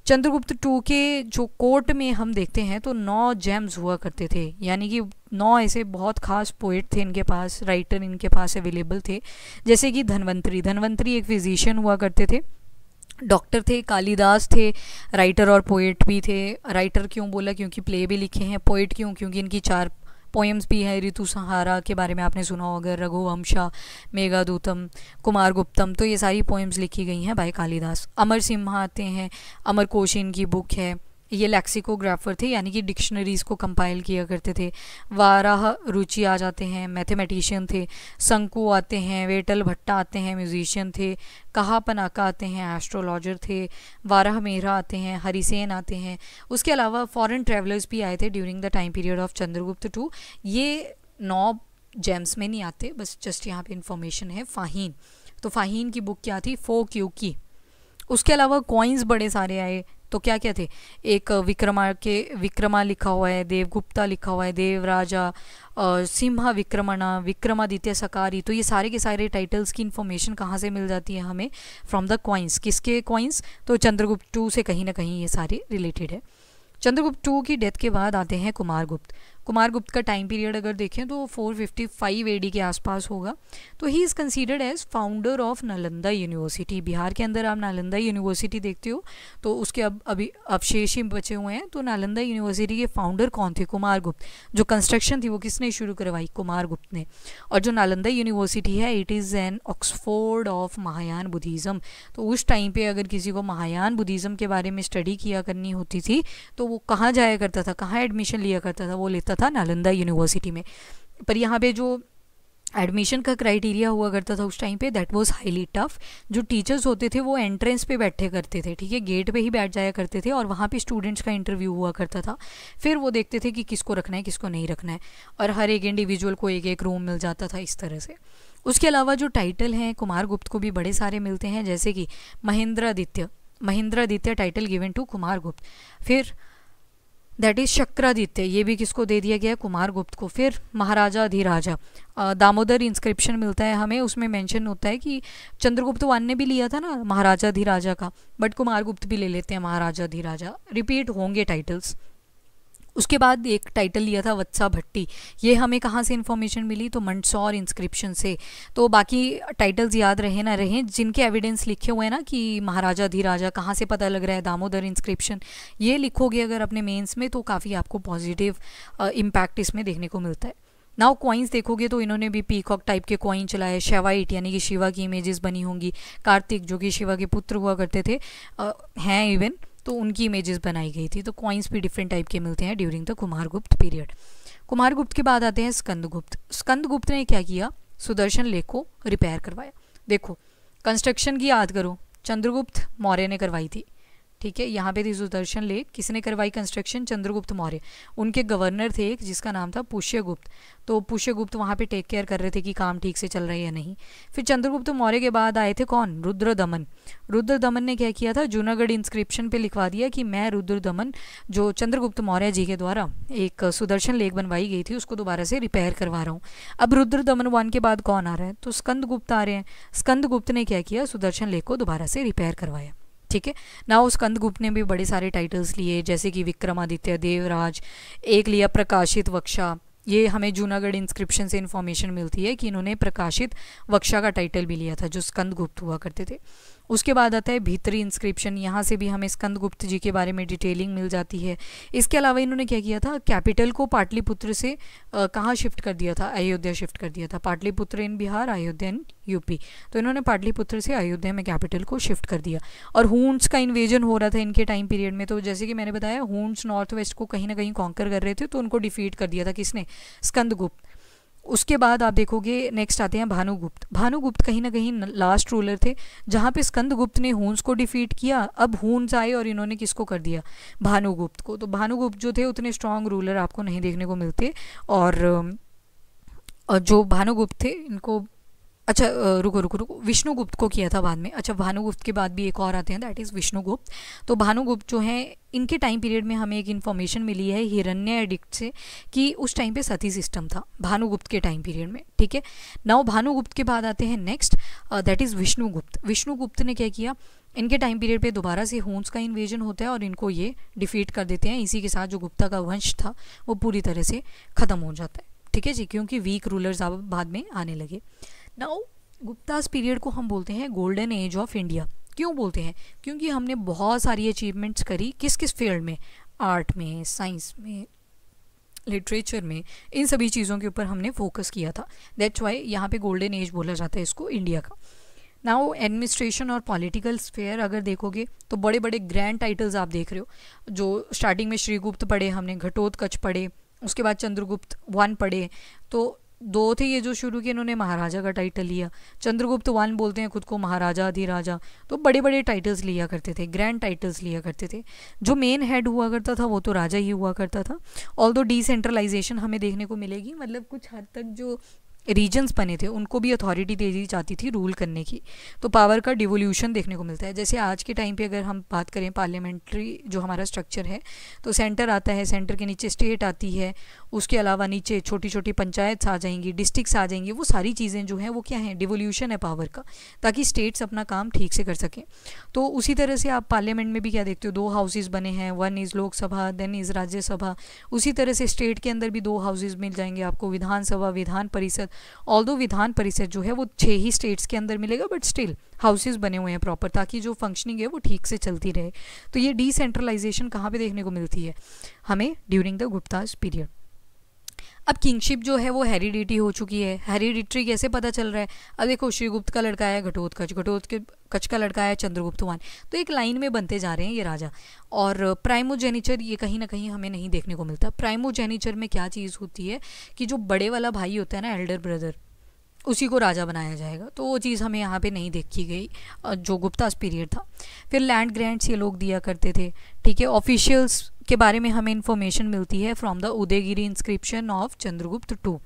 चंद्रगुप्त टू के जो कोर्ट में हम देखते हैं तो 9 जेम्स हुआ करते थे, यानी कि 9 ऐसे बहुत खास पोएट थे इनके पास, राइटर इनके पास अवेलेबल थे। जैसे कि धन्वंतरी एक फिजिशियन हुआ करते थे, डॉक्टर थे, कालिदास थे, राइटर और पोएट भी थे। राइटर क्यों बोला, क्योंकि प्ले भी लिखे हैं। पोएट क्यों, क्योंकि इनकी 4 पोएम्स भी हैं। ऋतु संहारा के बारे में आपने सुना होगा, रघुवंशा, मेघादूतम, कुमारगुप्तम, तो ये सारी पोएम्स लिखी गई हैं बाय कालिदास। अमर सिम्हा आते हैं, अमर कोश इनकी बुक है। ये लैक्सिकोग्राफर थे, यानी कि डिक्शनरीज़ को कंपाइल किया करते थे। वाराह रुचि आ जाते हैं, मैथमेटिशियन थे। शंकु आते हैं, वेटल भट्टा आते हैं, म्यूजिशियन थे। कहापनाका आते हैं, एस्ट्रोलॉजर थे। वाराह मेहरा आते हैं, हरिसेन आते हैं। उसके अलावा फॉरेन ट्रैवलर्स भी आए थे during the time period of Chandragupta two. ये 9 जेम्स में नहीं आते, बस जस्ट यहाँ पे इंफॉर्मेशन है। फाहीन, तो फाहीन की बुक क्या थी, फोक्यू की। उसके अलावा कॉइन्स बड़े सारे आए, तो क्या क्या थे, एक विक्रमा लिखा हुआ है, देवगुप्ता लिखा हुआ है, देवराजा, सिम्हा विक्रमणा, विक्रमादित्य सकारी। तो ये सारे के सारे टाइटल्स की इन्फॉर्मेशन कहाँ से मिल जाती है हमें, फ्रॉम द कॉइन्स। किसके कॉइन्स, तो चंद्रगुप्त टू से कहीं ना कहीं ये सारे रिलेटेड है। चंद्रगुप्त टू की डेथ के बाद आते हैं कुमारगुप्त। कुमारगुप्त का टाइम पीरियड अगर देखें तो 455 एडी के आसपास होगा। तो he is considered as founder of Nalanda university. Bihar के अंदर आप नालंदा यूनिवर्सिटी देखते हो तो उसके अब अभी अवशेष ही बचे हुए हैं। तो नालंदा यूनिवर्सिटी के फाउंडर कौन थे, कुमारगुप्त। जो कंस्ट्रक्शन थी वो किसने शुरू करवाई, कुमारगुप्त ने। और जो नालंदा यूनिवर्सिटी है it is an Oxford of Mahayana Buddhism. तो उस टाइम पे अगर किसी को महायान बुद्धिज़्म के बारे में स्टडी किया करनी होती थी तो वो कहाँ जाया करता था, कहाँ एडमिशन लिया करता था, वो लेता था नालंदा यूनिवर्सिटी में। पर यहाँ पे जो एडमिशन का क्राइटेरिया हुआ करता था उस टाइम पे दैट वाज हाईली टफ। जो टीचर्स होते थे वो एंट्रेंस पे बैठे करते थे, ठीक है, गेट पे ही बैठ जाया करते थे और वहाँ पे स्टूडेंट्स का इंटरव्यू हुआ करता था। फिर वो देखते थे कि किसको रखना है किसको नहीं रखना है, और हर एक इंडिविजुअल को एक एक रूम मिल जाता था इस तरह से। उसके अलावा जो टाइटल हैं कुमारगुप्त को भी बड़े सारे मिलते हैं, जैसे कि Mahendraditya title given to Kumaragupta. फिर दैट इज शक्रादित्य, ये भी किसको दे दिया गया है, कुमारगुप्त को। फिर महाराजा अधिराजा, दामोदर इंस्क्रिप्शन मिलता है हमें, उसमें मेंशन होता है कि चंद्रगुप्त वन ने भी लिया था ना महाराजा अधिराजा का, बट कुमारगुप्त भी ले लेते हैं महाराजा अधिराजा। रिपीट होंगे टाइटल्स। उसके बाद एक टाइटल लिया था वत्सा भट्टी। ये हमें कहाँ से इन्फॉर्मेशन मिली, तो मंदसौर इंस्क्रिप्शन से। तो बाकी टाइटल्स याद रहे ना रहे, जिनके एविडेंस लिखे हुए हैं ना कि महाराजा धीराजा, कहाँ से पता लग रहा है, दामोदर इंस्क्रिप्शन। ये लिखोगे अगर अपने मेंस में तो काफ़ी आपको पॉजिटिव इम्पैक्ट इसमें देखने को मिलता है। नाउ कॉइन्स देखोगे तो इन्होंने भी पीकॉक टाइप के कॉइन चलाए, शेवाइट यानी कि शिवा की इमेजेस बनी होंगी, कार्तिक जो कि शिवा के पुत्र हुआ करते थे हैं इवन, तो उनकी इमेजेस बनाई गई थी। तो कॉइन्स भी डिफरेंट टाइप के मिलते हैं during the Kumaragupta period. Kumaragupta के बाद आते हैं स्कंदगुप्त। स्कंदगुप्त ने क्या किया, सुदर्शन लेक को रिपेयर करवाया। देखो कंस्ट्रक्शन की याद करो, चंद्रगुप्त मौर्य ने करवाई थी, ठीक है। यहाँ पे थी सुदर्शन लेक, किसने करवाई कंस्ट्रक्शन, चंद्रगुप्त मौर्य। उनके गवर्नर थे एक जिसका नाम था पुष्यगुप्त। तो पुष्यगुप्त वहाँ पे टेक केयर कर रहे थे कि काम ठीक से चल रहा है या नहीं। फिर चंद्रगुप्त मौर्य के बाद आए थे कौन, रुद्रदमन। रुद्रदमन ने क्या किया था, जूनागढ़ इंस्क्रिप्शन पे लिखवा दिया कि मैं रुद्रदमन, जो चंद्रगुप्त मौर्य जी के द्वारा एक सुदर्शन लेक बनवाई गई थी उसको दोबारा से रिपेयर करवा रहा हूँ। अब रुद्रदमन वन के बाद कौन आ रहा है, तो स्कंदगुप्त आ रहे हैं। स्कंदगुप्त ने क्या किया, सुदर्शन लेक को दोबारा से रिपेयर करवाया, ठीक है। नाउ स्कंदगुप्त ने भी बड़े सारे टाइटल्स लिए, जैसे कि विक्रमादित्य, देवराज, एक लिया प्रकाशित वक्षा। ये हमें जूनागढ़ इंस्क्रिप्शन से इन्फॉर्मेशन मिलती है कि इन्होंने प्रकाशित वक्षा का टाइटल भी लिया था जो स्कंदगुप्त हुआ करते थे। उसके बाद आता है भीतरी इंस्क्रिप्शन, यहाँ से भी हमें स्कंदगुप्त जी के बारे में डिटेलिंग मिल जाती है। इसके अलावा इन्होंने क्या किया था, कैपिटल को पाटलिपुत्र से कहाँ शिफ्ट कर दिया था, अयोध्या शिफ्ट कर दिया था। पाटलिपुत्र इन बिहार, अयोध्या इन यूपी। तो इन्होंने पाटलिपुत्र से अयोध्या में कैपिटल को शिफ्ट कर दिया। और हून्स का इन्वेजन हो रहा था इनके टाइम पीरियड में, तो जैसे कि मैंने बताया हून्स नॉर्थ वेस्ट को कहीं ना कहीं कॉन्कर कर रहे थे, तो उनको डिफीट कर दिया था किसने, स्कंदगुप्त। उसके बाद आप देखोगे नेक्स्ट आते हैं भानुगुप्त। भानुगुप्त कहीं ना कहीं लास्ट रूलर थे, जहाँ पे स्कंदगुप्त ने हून्स को डिफीट किया। अब हून्स आए और इन्होंने किसको कर दिया, भानुगुप्त को। तो भानुगुप्त जो थे उतने स्ट्रांग रूलर आपको नहीं देखने को मिलते। और जो भानुगुप्त थे इनको, अच्छा रुको, विष्णुगुप्त को किया था बाद में। अच्छा, भानुगुप्त के बाद भी एक और आते हैं, दैट इज़ विष्णुगुप्त। तो भानुगुप्त जो है इनके टाइम पीरियड में हमें एक इन्फॉर्मेशन मिली है हिरण्य एडिक्ट से कि उस टाइम पे सती सिस्टम था भानुगुप्त के टाइम पीरियड में, ठीक है। नाउ भानुगुप्त के बाद आते हैं next, that is Vishnugupta. Vishnugupta ने क्या किया, इनके टाइम पीरियड पे दोबारा से हून्स का इन्वेजन होता है और इनको ये डिफीट कर देते हैं। इसी के साथ जो गुप्ता का वंश था वो पूरी तरह से ख़त्म हो जाता है, ठीक है जी, क्योंकि वीक रूलर्स अब बाद में आने लगे। नाउ गुप्तास पीरियड को हम बोलते हैं गोल्डन एज ऑफ इंडिया। क्यों बोलते हैं, क्योंकि हमने बहुत सारी अचीवमेंट्स करी, किस किस फील्ड में, आर्ट में, साइंस में, लिटरेचर में, इन सभी चीज़ों के ऊपर हमने फोकस किया था। दैट्स वाई यहाँ पे गोल्डन एज बोला जाता है इसको इंडिया का। नाउ एडमिनिस्ट्रेशन और पॉलिटिकल स्फेयर अगर देखोगे तो बड़े बड़े ग्रैंड टाइटल्स आप देख रहे हो। जो स्टार्टिंग में श्रीगुप्त पढ़े हमने, घटोत्कच पढ़े, उसके बाद चंद्रगुप्त वन पढ़े। तो दो थे ये जो शुरू किए, इन्होंने महाराजा का टाइटल लिया। चंद्रगुप्त वन बोलते हैं खुद को महाराजा अधिराजा। तो बड़े बड़े टाइटल्स लिया करते थे, ग्रैंड टाइटल्स लिया करते थे। जो मेन हेड हुआ करता था वो तो राजा ही हुआ करता था। ऑल्दो डिसेंट्रलाइजेशन हमें देखने को मिलेगी, मतलब कुछ हद तक जो रीजन्स बने थे उनको भी अथॉरिटी दे दी जाती थी रूल करने की। तो पावर का डिवोल्यूशन देखने को मिलता है। जैसे आज के टाइम पे अगर हम बात करें पार्लियामेंट्री जो हमारा स्ट्रक्चर है, तो सेंटर आता है, सेंटर के नीचे स्टेट आती है, उसके अलावा नीचे छोटी छोटी पंचायत्स आ जाएंगी, डिस्ट्रिक्ट्स आ जाएंगी। वो सारी चीज़ें जो हैं वो क्या हैं, डिवोल्यूशन है पावर का, ताकि स्टेट्स अपना काम ठीक से कर सकें। तो उसी तरह से आप पार्लियामेंट में भी क्या देखते हो, 2 हाउसेज बने हैं, one is Lok Sabha, then is Rajya Sabha. उसी तरह से स्टेट के अंदर भी 2 हाउसेज मिल जाएंगे आपको, विधानसभा, विधान परिषद। ऑल्दो विधान परिषद जो है वो 6 ही स्टेट्स के अंदर मिलेगा, बट स्टिल हाउसेज बने हुए हैं प्रॉपर, ताकि जो फंक्शनिंग है वो ठीक से चलती रहे। तो ये डिसेंट्रलाइजेशन कहाँ पे देखने को मिलती है हमें, ड्यूरिंग द गुप्ताज पीरियड। अब किंगशिप जो है वो हेरिडिटी हो चुकी है। हेरिडिटरी कैसे पता चल रहा है, अब देखो श्रीगुप्त का लड़का है घटोत्कच, घटोत्कच का लड़का है चंद्रगुप्त वन, तो एक लाइन में बनते जा रहे हैं ये राजा। और प्राइमोजेनिचर ये कहीं ना कहीं हमें नहीं देखने को मिलता। प्राइमोजेनिचर में क्या चीज़ होती है कि जो बड़े वाला भाई होता है ना, एल्डर ब्रदर, उसी को राजा बनाया जाएगा। तो वो चीज़ हमें यहाँ पे नहीं देखी गई जो गुप्तास पीरियड था। फिर लैंड ग्रांट्स ये लोग दिया करते थे, ठीक है। ऑफिशियल्स के बारे में हमें इंफॉर्मेशन मिलती है from the Udayagiri inscription of Chandragupta II।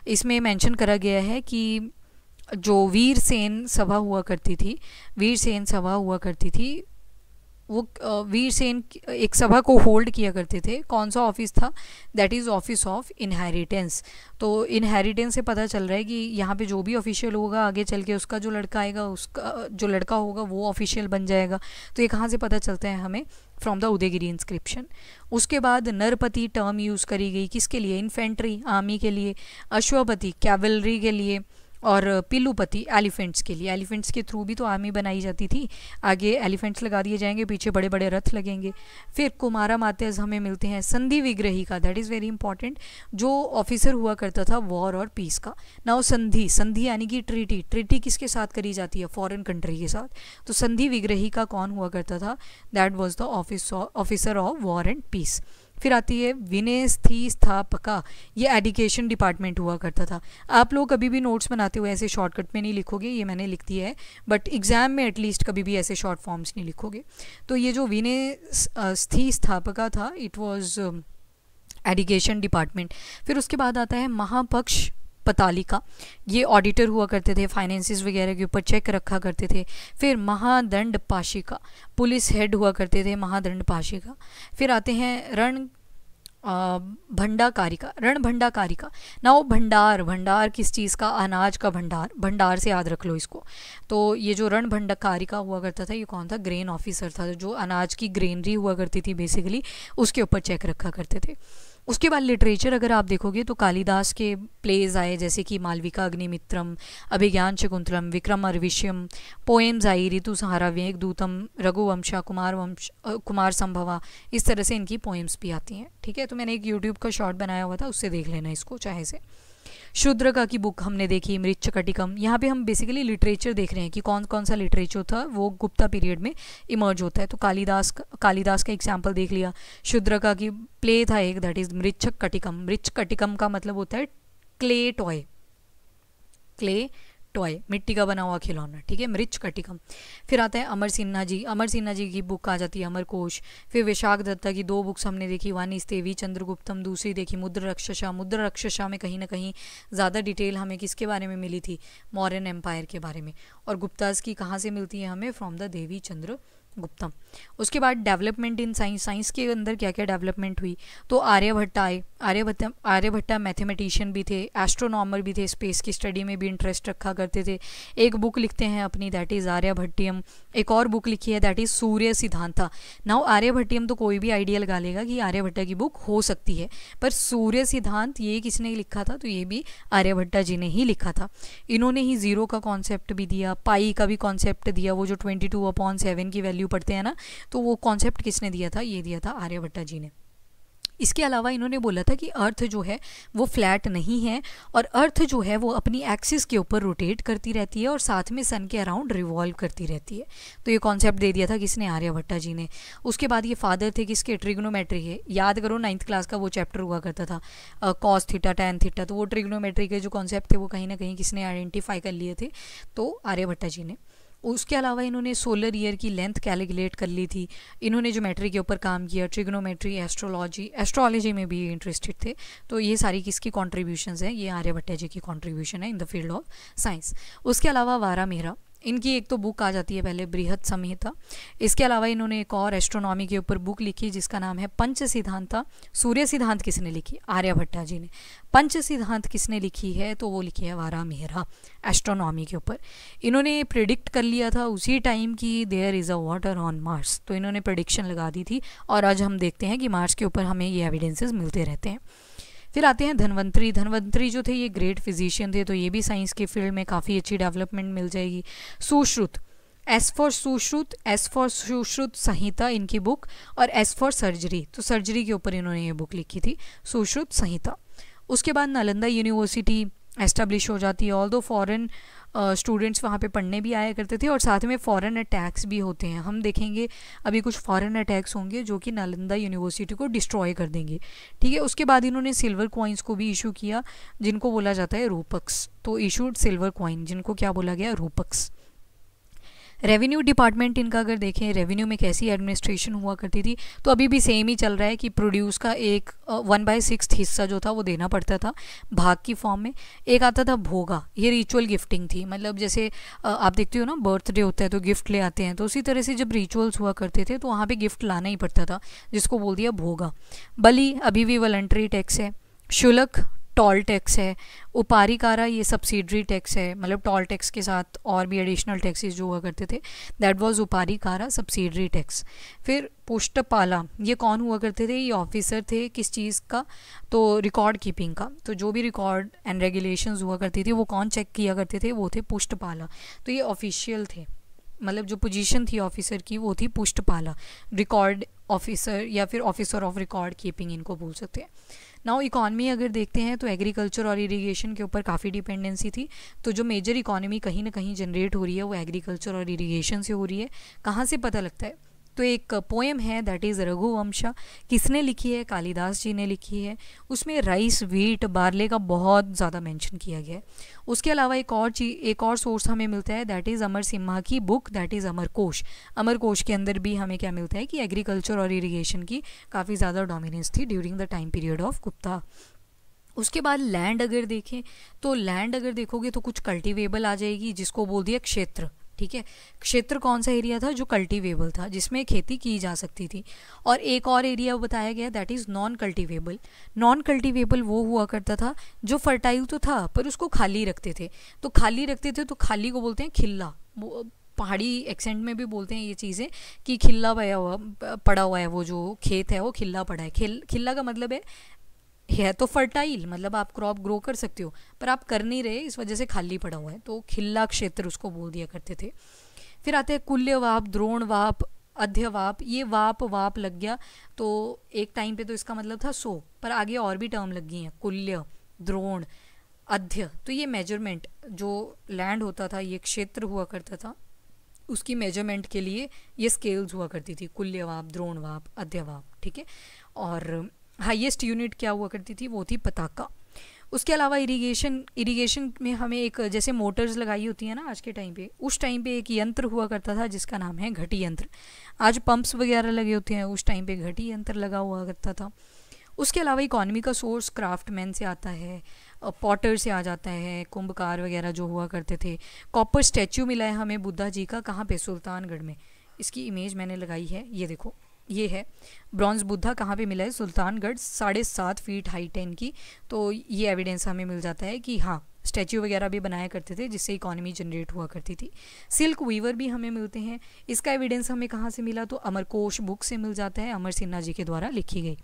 इसमें मेंशन करा गया है कि जो वीरसेन सभा हुआ करती थी, वीरसेन सभा हुआ करती थी, वो वीरसेन एक सभा को होल्ड किया करते थे। कौन सा ऑफिस था, that is office of inheritance. तो इनहेरिटेंस से पता चल रहा है कि यहाँ पे जो भी ऑफिशियल होगा आगे चल के उसका जो लड़का आएगा, उसका जो लड़का होगा वो ऑफिशियल बन जाएगा। तो ये कहाँ से पता चलता है हमें, फ्रॉम द उदयगिरी इंस्क्रिप्शन। उसके बाद नरपति टर्म यूज़ करी गई, किसके लिए, इन्फेंट्री आर्मी के लिए, अश्वपति कैवलरी के लिए, और पिलुपति एलिफेंट्स के लिए। एलिफेंट्स के थ्रू भी तो आर्मी बनाई जाती थी, आगे एलिफेंट्स लगा दिए जाएंगे, पीछे बड़े बड़े रथ लगेंगे। फिर कुमारा मातेज हमें मिलते हैं संधि विग्रही का, दैट इज़ वेरी इंपॉर्टेंट, जो ऑफिसर हुआ करता था वॉर और पीस का। नाउ संधि, संधि यानी कि ट्रीटी, ट्रीटी किसके साथ करी जाती है, फॉरेन कंट्री के साथ। तो संधि विग्रही का कौन हुआ करता था, that was the officer of war and peace. फिर आती है विनय स्थापका, ये एजुकेशन डिपार्टमेंट हुआ करता था। आप लोग कभी भी नोट्स बनाते हुए ऐसे शॉर्टकट में नहीं लिखोगे, ये मैंने लिख दिया है, बट एग्जाम में एटलीस्ट कभी भी ऐसे शॉर्ट फॉर्म्स नहीं लिखोगे। तो ये जो विनय स्थापका था, इट वाज एजुकेशन डिपार्टमेंट। फिर उसके बाद आता है महापक्ष पतालिका, ये ऑडिटर हुआ करते थे, फाइनेंसिस वगैरह के ऊपर चेक रखा करते थे। फिर महादंड पाशिका, पुलिस हेड हुआ करते थे महादंड पाशिका। फिर आते हैं रण भंडाकारिका, रण भंडाकारिका। नाउ भंडार, भंडार किस चीज़ का, अनाज का भंडार, भंडार से याद रख लो इसको। तो ये जो रण भंडाकारिका हुआ करता था, ये कौन था, ग्रेन ऑफिसर था, जो अनाज की ग्रेनरी हुआ करती थी बेसिकली, उसके ऊपर चेक रखा करते थे। उसके बाद लिटरेचर अगर आप देखोगे तो कालिदास के प्लेज आए, जैसे कि मालविका अग्निमित्रम, अभिज्ञान शकुंतलम, विक्रम अर्विष्यम, पोएम्स आई ऋतुसंहारा, वेगदूतम, रघुवंशा, कुमार संभवा, इस तरह से इनकी पोएम्स भी आती हैं, ठीक है। तो मैंने एक यूट्यूब का शॉर्ट बनाया हुआ था, उससे देख लेना इसको चाहे से। शूद्रका की बुक हमने देखी, मृच्छकटिकम। यहाँ पे हम बेसिकली लिटरेचर देख रहे हैं कि कौन कौन सा लिटरेचर था वो गुप्ता पीरियड में इमर्ज होता है। तो कालिदास का एग्जाम्पल देख लिया। शूद्रका की प्ले था एक, दैट इज मृच्छकटिकम। मृच्छकटिकम का मतलब होता है क्ले टॉय, क्ले टॉय, मिट्टी का बना हुआ खिलौना, ठीक है, मृच्छकटिकम। फिर आता है अमर सिन्हा जी, अमर सिन्हा जी की बुक आ जाती है अमरकोश। फिर विशाख दत्ता की 2 बुक्स हमने देखी, वन इज देवी चंद्रगुप्तम, दूसरी देखी मुद्र रक्षसा। मुद्र रक्षसा में कहीं ना कहीं ज़्यादा डिटेल हमें किसके बारे में मिली थी, मौर्यन एम्पायर के बारे में। और गुप्ताज की कहाँ से मिलती है हमें, फ्रॉम द देवी चंद्र गुप्तम। उसके बाद डेवलपमेंट इन साइंस, साइंस के अंदर क्या क्या डेवलपमेंट हुई, तो आर्यभट्टा आए। आर्यभट्टा मैथमेटिशियन भी थे, एस्ट्रोनॉमर भी थे, स्पेस की स्टडी में भी इंटरेस्ट रखा करते थे। एक बुक लिखते हैं अपनी, दैट इज़ आर्यभट्टियम। एक और बुक लिखी है, that is Surya Siddhanta. Now Aryabhatiyam तो कोई भी आइडिया लगा लेगा कि आर्यभट्टा की बुक हो सकती है, पर सूर्य सिद्धांत ये किसने लिखा था, तो ये भी आर्यभट्टा जी ने ही लिखा था। इन्होंने ही जीरो का कॉन्सेप्ट भी दिया, पाई का भी कॉन्सेप्ट दिया, वो जो 22/7 की वैल्यू पढ़ते हैं ना, तो वो कॉन्सेप्ट किसने दिया था, ये दिया था आर्यभट्टा जी ने। इसके अलावा इन्होंने बोला था कि अर्थ जो है वो फ्लैट नहीं है, और अर्थ जो है वो अपनी एक्सिस के ऊपर रोटेट करती रहती है और साथ में सन के अराउंड रिवॉल्व करती रहती है। तो ये कॉन्सेप्ट दे दिया था किसने, आर्यभट्टा जी ने। उसके बाद ये फादर थे किसके, ट्रिग्नोमेट्री के। याद करो 9th क्लास का वो चैप्टर हुआ करता था कॉस थीटा टैन थीटा, तो वो ट्रिग्नोमेट्री के जो कॉन्सेप्ट थे वो कहीं ना कहीं किसने आइडेंटिफाई कर लिए थे, तो आर्यभट्टा जी ने। उसके अलावा इन्होंने सोलर ईयर की लेंथ कैलकुलेट कर ली थी। इन्होंने ज्योमेट्री के ऊपर काम किया, ट्रिग्नोमेट्री, एस्ट्रोलॉजी में भी इंटरेस्टेड थे। तो ये सारी किसकी कॉन्ट्रीब्यूशंस हैं, ये आर्यभट्ट जी की कॉन्ट्रीब्यूशन है in the field of science. उसके अलावा वारा मेहरा, इनकी एक तो बुक आ जाती है पहले, बृहद संहिता। इसके अलावा इन्होंने एक और एस्ट्रोनॉमी के ऊपर बुक लिखी जिसका नाम है पंच सिद्धांता। सूर्य सिद्धांत किसने लिखी, आर्यभट्टा जी ने। पंच सिद्धांत किसने लिखी है, तो वो लिखी है वारा मेहरा, एस्ट्रोनॉमी के ऊपर। इन्होंने प्रिडिक्ट कर लिया था उसी टाइम की there is a water on Mars, तो इन्होंने प्रिडिक्शन लगा दी थी और आज हम देखते हैं कि मार्स के ऊपर हमें ये एविडेंसेस मिलते रहते हैं। फिर आते हैं धन्वंतरी। धन्वंतरी जो थे ये ग्रेट फिजिशियन थे, तो ये भी साइंस के फील्ड में काफ़ी अच्छी डेवलपमेंट मिल जाएगी। सुश्रुत, एस फॉर सुश्रुत संहिता इनकी बुक, और एस फॉर सर्जरी, तो सर्जरी के ऊपर इन्होंने ये बुक लिखी थी, सुश्रुत संहिता। उसके बाद नालंदा यूनिवर्सिटी एस्टेब्लिश हो जाती है। ऑल दो फॉरेन स्टूडेंट्स वहाँ पे पढ़ने भी आया करते थे और साथ में फॉरेन अटैक्स भी होते हैं। हम देखेंगे अभी कुछ फॉरेन अटैक्स होंगे जो कि नालंदा यूनिवर्सिटी को डिस्ट्रॉय कर देंगे, ठीक है। उसके बाद इन्होंने सिल्वर कॉइन्स को भी इशू किया जिनको बोला जाता है रूपक्स, तो इशूड सिल्वर कॉइन जिनको क्या बोला गया, रूपक्स। रेवेन्यू डिपार्टमेंट इनका अगर देखें, रेवेन्यू में कैसी एडमिनिस्ट्रेशन हुआ करती थी, तो अभी भी सेम ही चल रहा है कि प्रोड्यूस का एक 1/6 हिस्सा जो था वो देना पड़ता था भाग की फॉर्म में। एक आता था भोगा, ये रिचुअल गिफ्टिंग थी, मतलब जैसे आप देखते हो ना बर्थडे होता है तो गिफ्ट ले आते हैं, तो उसी तरह से जब रिचुअल्स हुआ करते थे तो वहाँ पे गिफ्ट लाना ही पड़ता था, जिसको बोल दिया भोगा। बलि अभी भी वॉलंटरी टैक्स है। शुल्क टॉल टैक्स है। उपारिकारा ये सब्सिडरी टैक्स है, मतलब टॉल टैक्स के साथ और भी एडिशनल टैक्सेस जो हुआ करते थे, दैट वाज उपारिकारा सब्सिडरी टैक्स। फिर पुष्टपाला, ये कौन हुआ करते थे, ये ऑफिसर थे किस चीज़ का, तो रिकॉर्ड कीपिंग का। तो जो भी रिकॉर्ड एंड रेगुलेशंस हुआ करती थी वो कौन चेक किया करते थे, वो थे पुष्टपाला। तो ये ऑफिशियल थे, मतलब जो पोजीशन थी ऑफिसर की वो थी पुष्टपाला, रिकॉर्ड ऑफिसर या फिर ऑफिसर ऑफ रिकॉर्ड कीपिंग इनको बोल सकते हैं। नाउ इकॉनमी अगर देखते हैं तो एग्रीकल्चर और इरिगेशन के ऊपर काफ़ी डिपेंडेंसी थी, तो जो मेजर इकॉनमी कहीं ना कहीं जनरेट हो रही है वो एग्रीकल्चर और इरिगेशन से हो रही है। कहाँ से पता लगता है, तो एक पोएम है दैट इज़ रघुवंशा, किसने लिखी है, कालिदास जी ने लिखी है। उसमें राइस, व्हीट, बार्ले का बहुत ज़्यादा मेंशन किया गया है। उसके अलावा एक और सोर्स हमें मिलता है दैट इज़ अमर सिम्हा की book that is Amarkosh. Amarkosh के अंदर भी हमें क्या मिलता है कि एग्रीकल्चर और इरीगेशन की काफ़ी ज़्यादा डोमिनेंस थी during the time period of Gupta. उसके बाद लैंड अगर देखें तो लैंड अगर देखोगे तो कुछ कल्टिवेबल आ जाएगी जिसको बोल दिया क्षेत्र, ठीक है। क्षेत्र कौन सा एरिया था, जो कल्टीवेबल था, जिसमें खेती की जा सकती थी। और एक और एरिया बताया गया that is non cultivable. Non cultivable वो हुआ करता था जो फर्टाइल तो था पर उसको खाली रखते थे, तो खाली को बोलते हैं खिल्ला। पहाड़ी एक्सेंट में भी बोलते हैं ये चीज़ें कि खिल्ला पड़ा हुआ है, वो जो खेत है वो खिल्ला पड़ा है। खिल्ला का मतलब है तो फर्टाइल, मतलब आप क्रॉप ग्रो कर सकते हो पर आप कर नहीं रहे, इस वजह से खाली पड़ा हुआ है, तो खिल्ला क्षेत्र उसको बोल दिया करते थे। फिर आते हैं कुल्यवाप, द्रोणवाप, अध्यवाप। ये वाप लग गया तो एक टाइम पे तो इसका मतलब था 100, पर आगे और भी टर्म लग गई हैं, कुल्य, द्रोण, अध्य। तो ये मेजरमेंट जो लैंड होता था, ये क्षेत्र हुआ करता था, उसकी मेजरमेंट के लिए ये स्केल्स हुआ करती थी, कुल्यवाप, द्रोणवाप, अध्यवाप, ठीक है। और हाईएस्ट यूनिट क्या हुआ करती थी, वो थी पताका। उसके अलावा इरिगेशन में हमें एक जैसे मोटर्स लगाई होती है ना आज के टाइम पे, उस टाइम पे एक यंत्र हुआ करता था जिसका नाम है घटी यंत्र। आज पंप्स वगैरह लगे होते हैं, उस टाइम पे घटी यंत्र लगा हुआ करता था। उसके अलावा इकॉनमी का सोर्स क्राफ्टमैन से आता है, पॉटर से आ जाता है, कुंभकार वगैरह जो हुआ करते थे। कॉपर स्टैचू मिला है हमें बुद्धा जी का, कहाँ पे, सुल्तानगढ़ में। इसकी इमेज मैंने लगाई है, ये देखो, ये है ब्रॉन्ज बुद्धा, कहाँ पे मिला है, सुल्तानगढ़, 7.5 फीट हाइट है इनकी। तो ये एविडेंस हमें मिल जाता है कि हाँ स्टैचू वगैरह भी बनाया करते थे जिससे इकॉनमी जनरेट हुआ करती थी। सिल्क वीवर भी हमें मिलते हैं, इसका एविडेंस हमें कहाँ से मिला, तो अमरकोश बुक से मिल जाता है, अमर सिन्हा जी के द्वारा लिखी गई।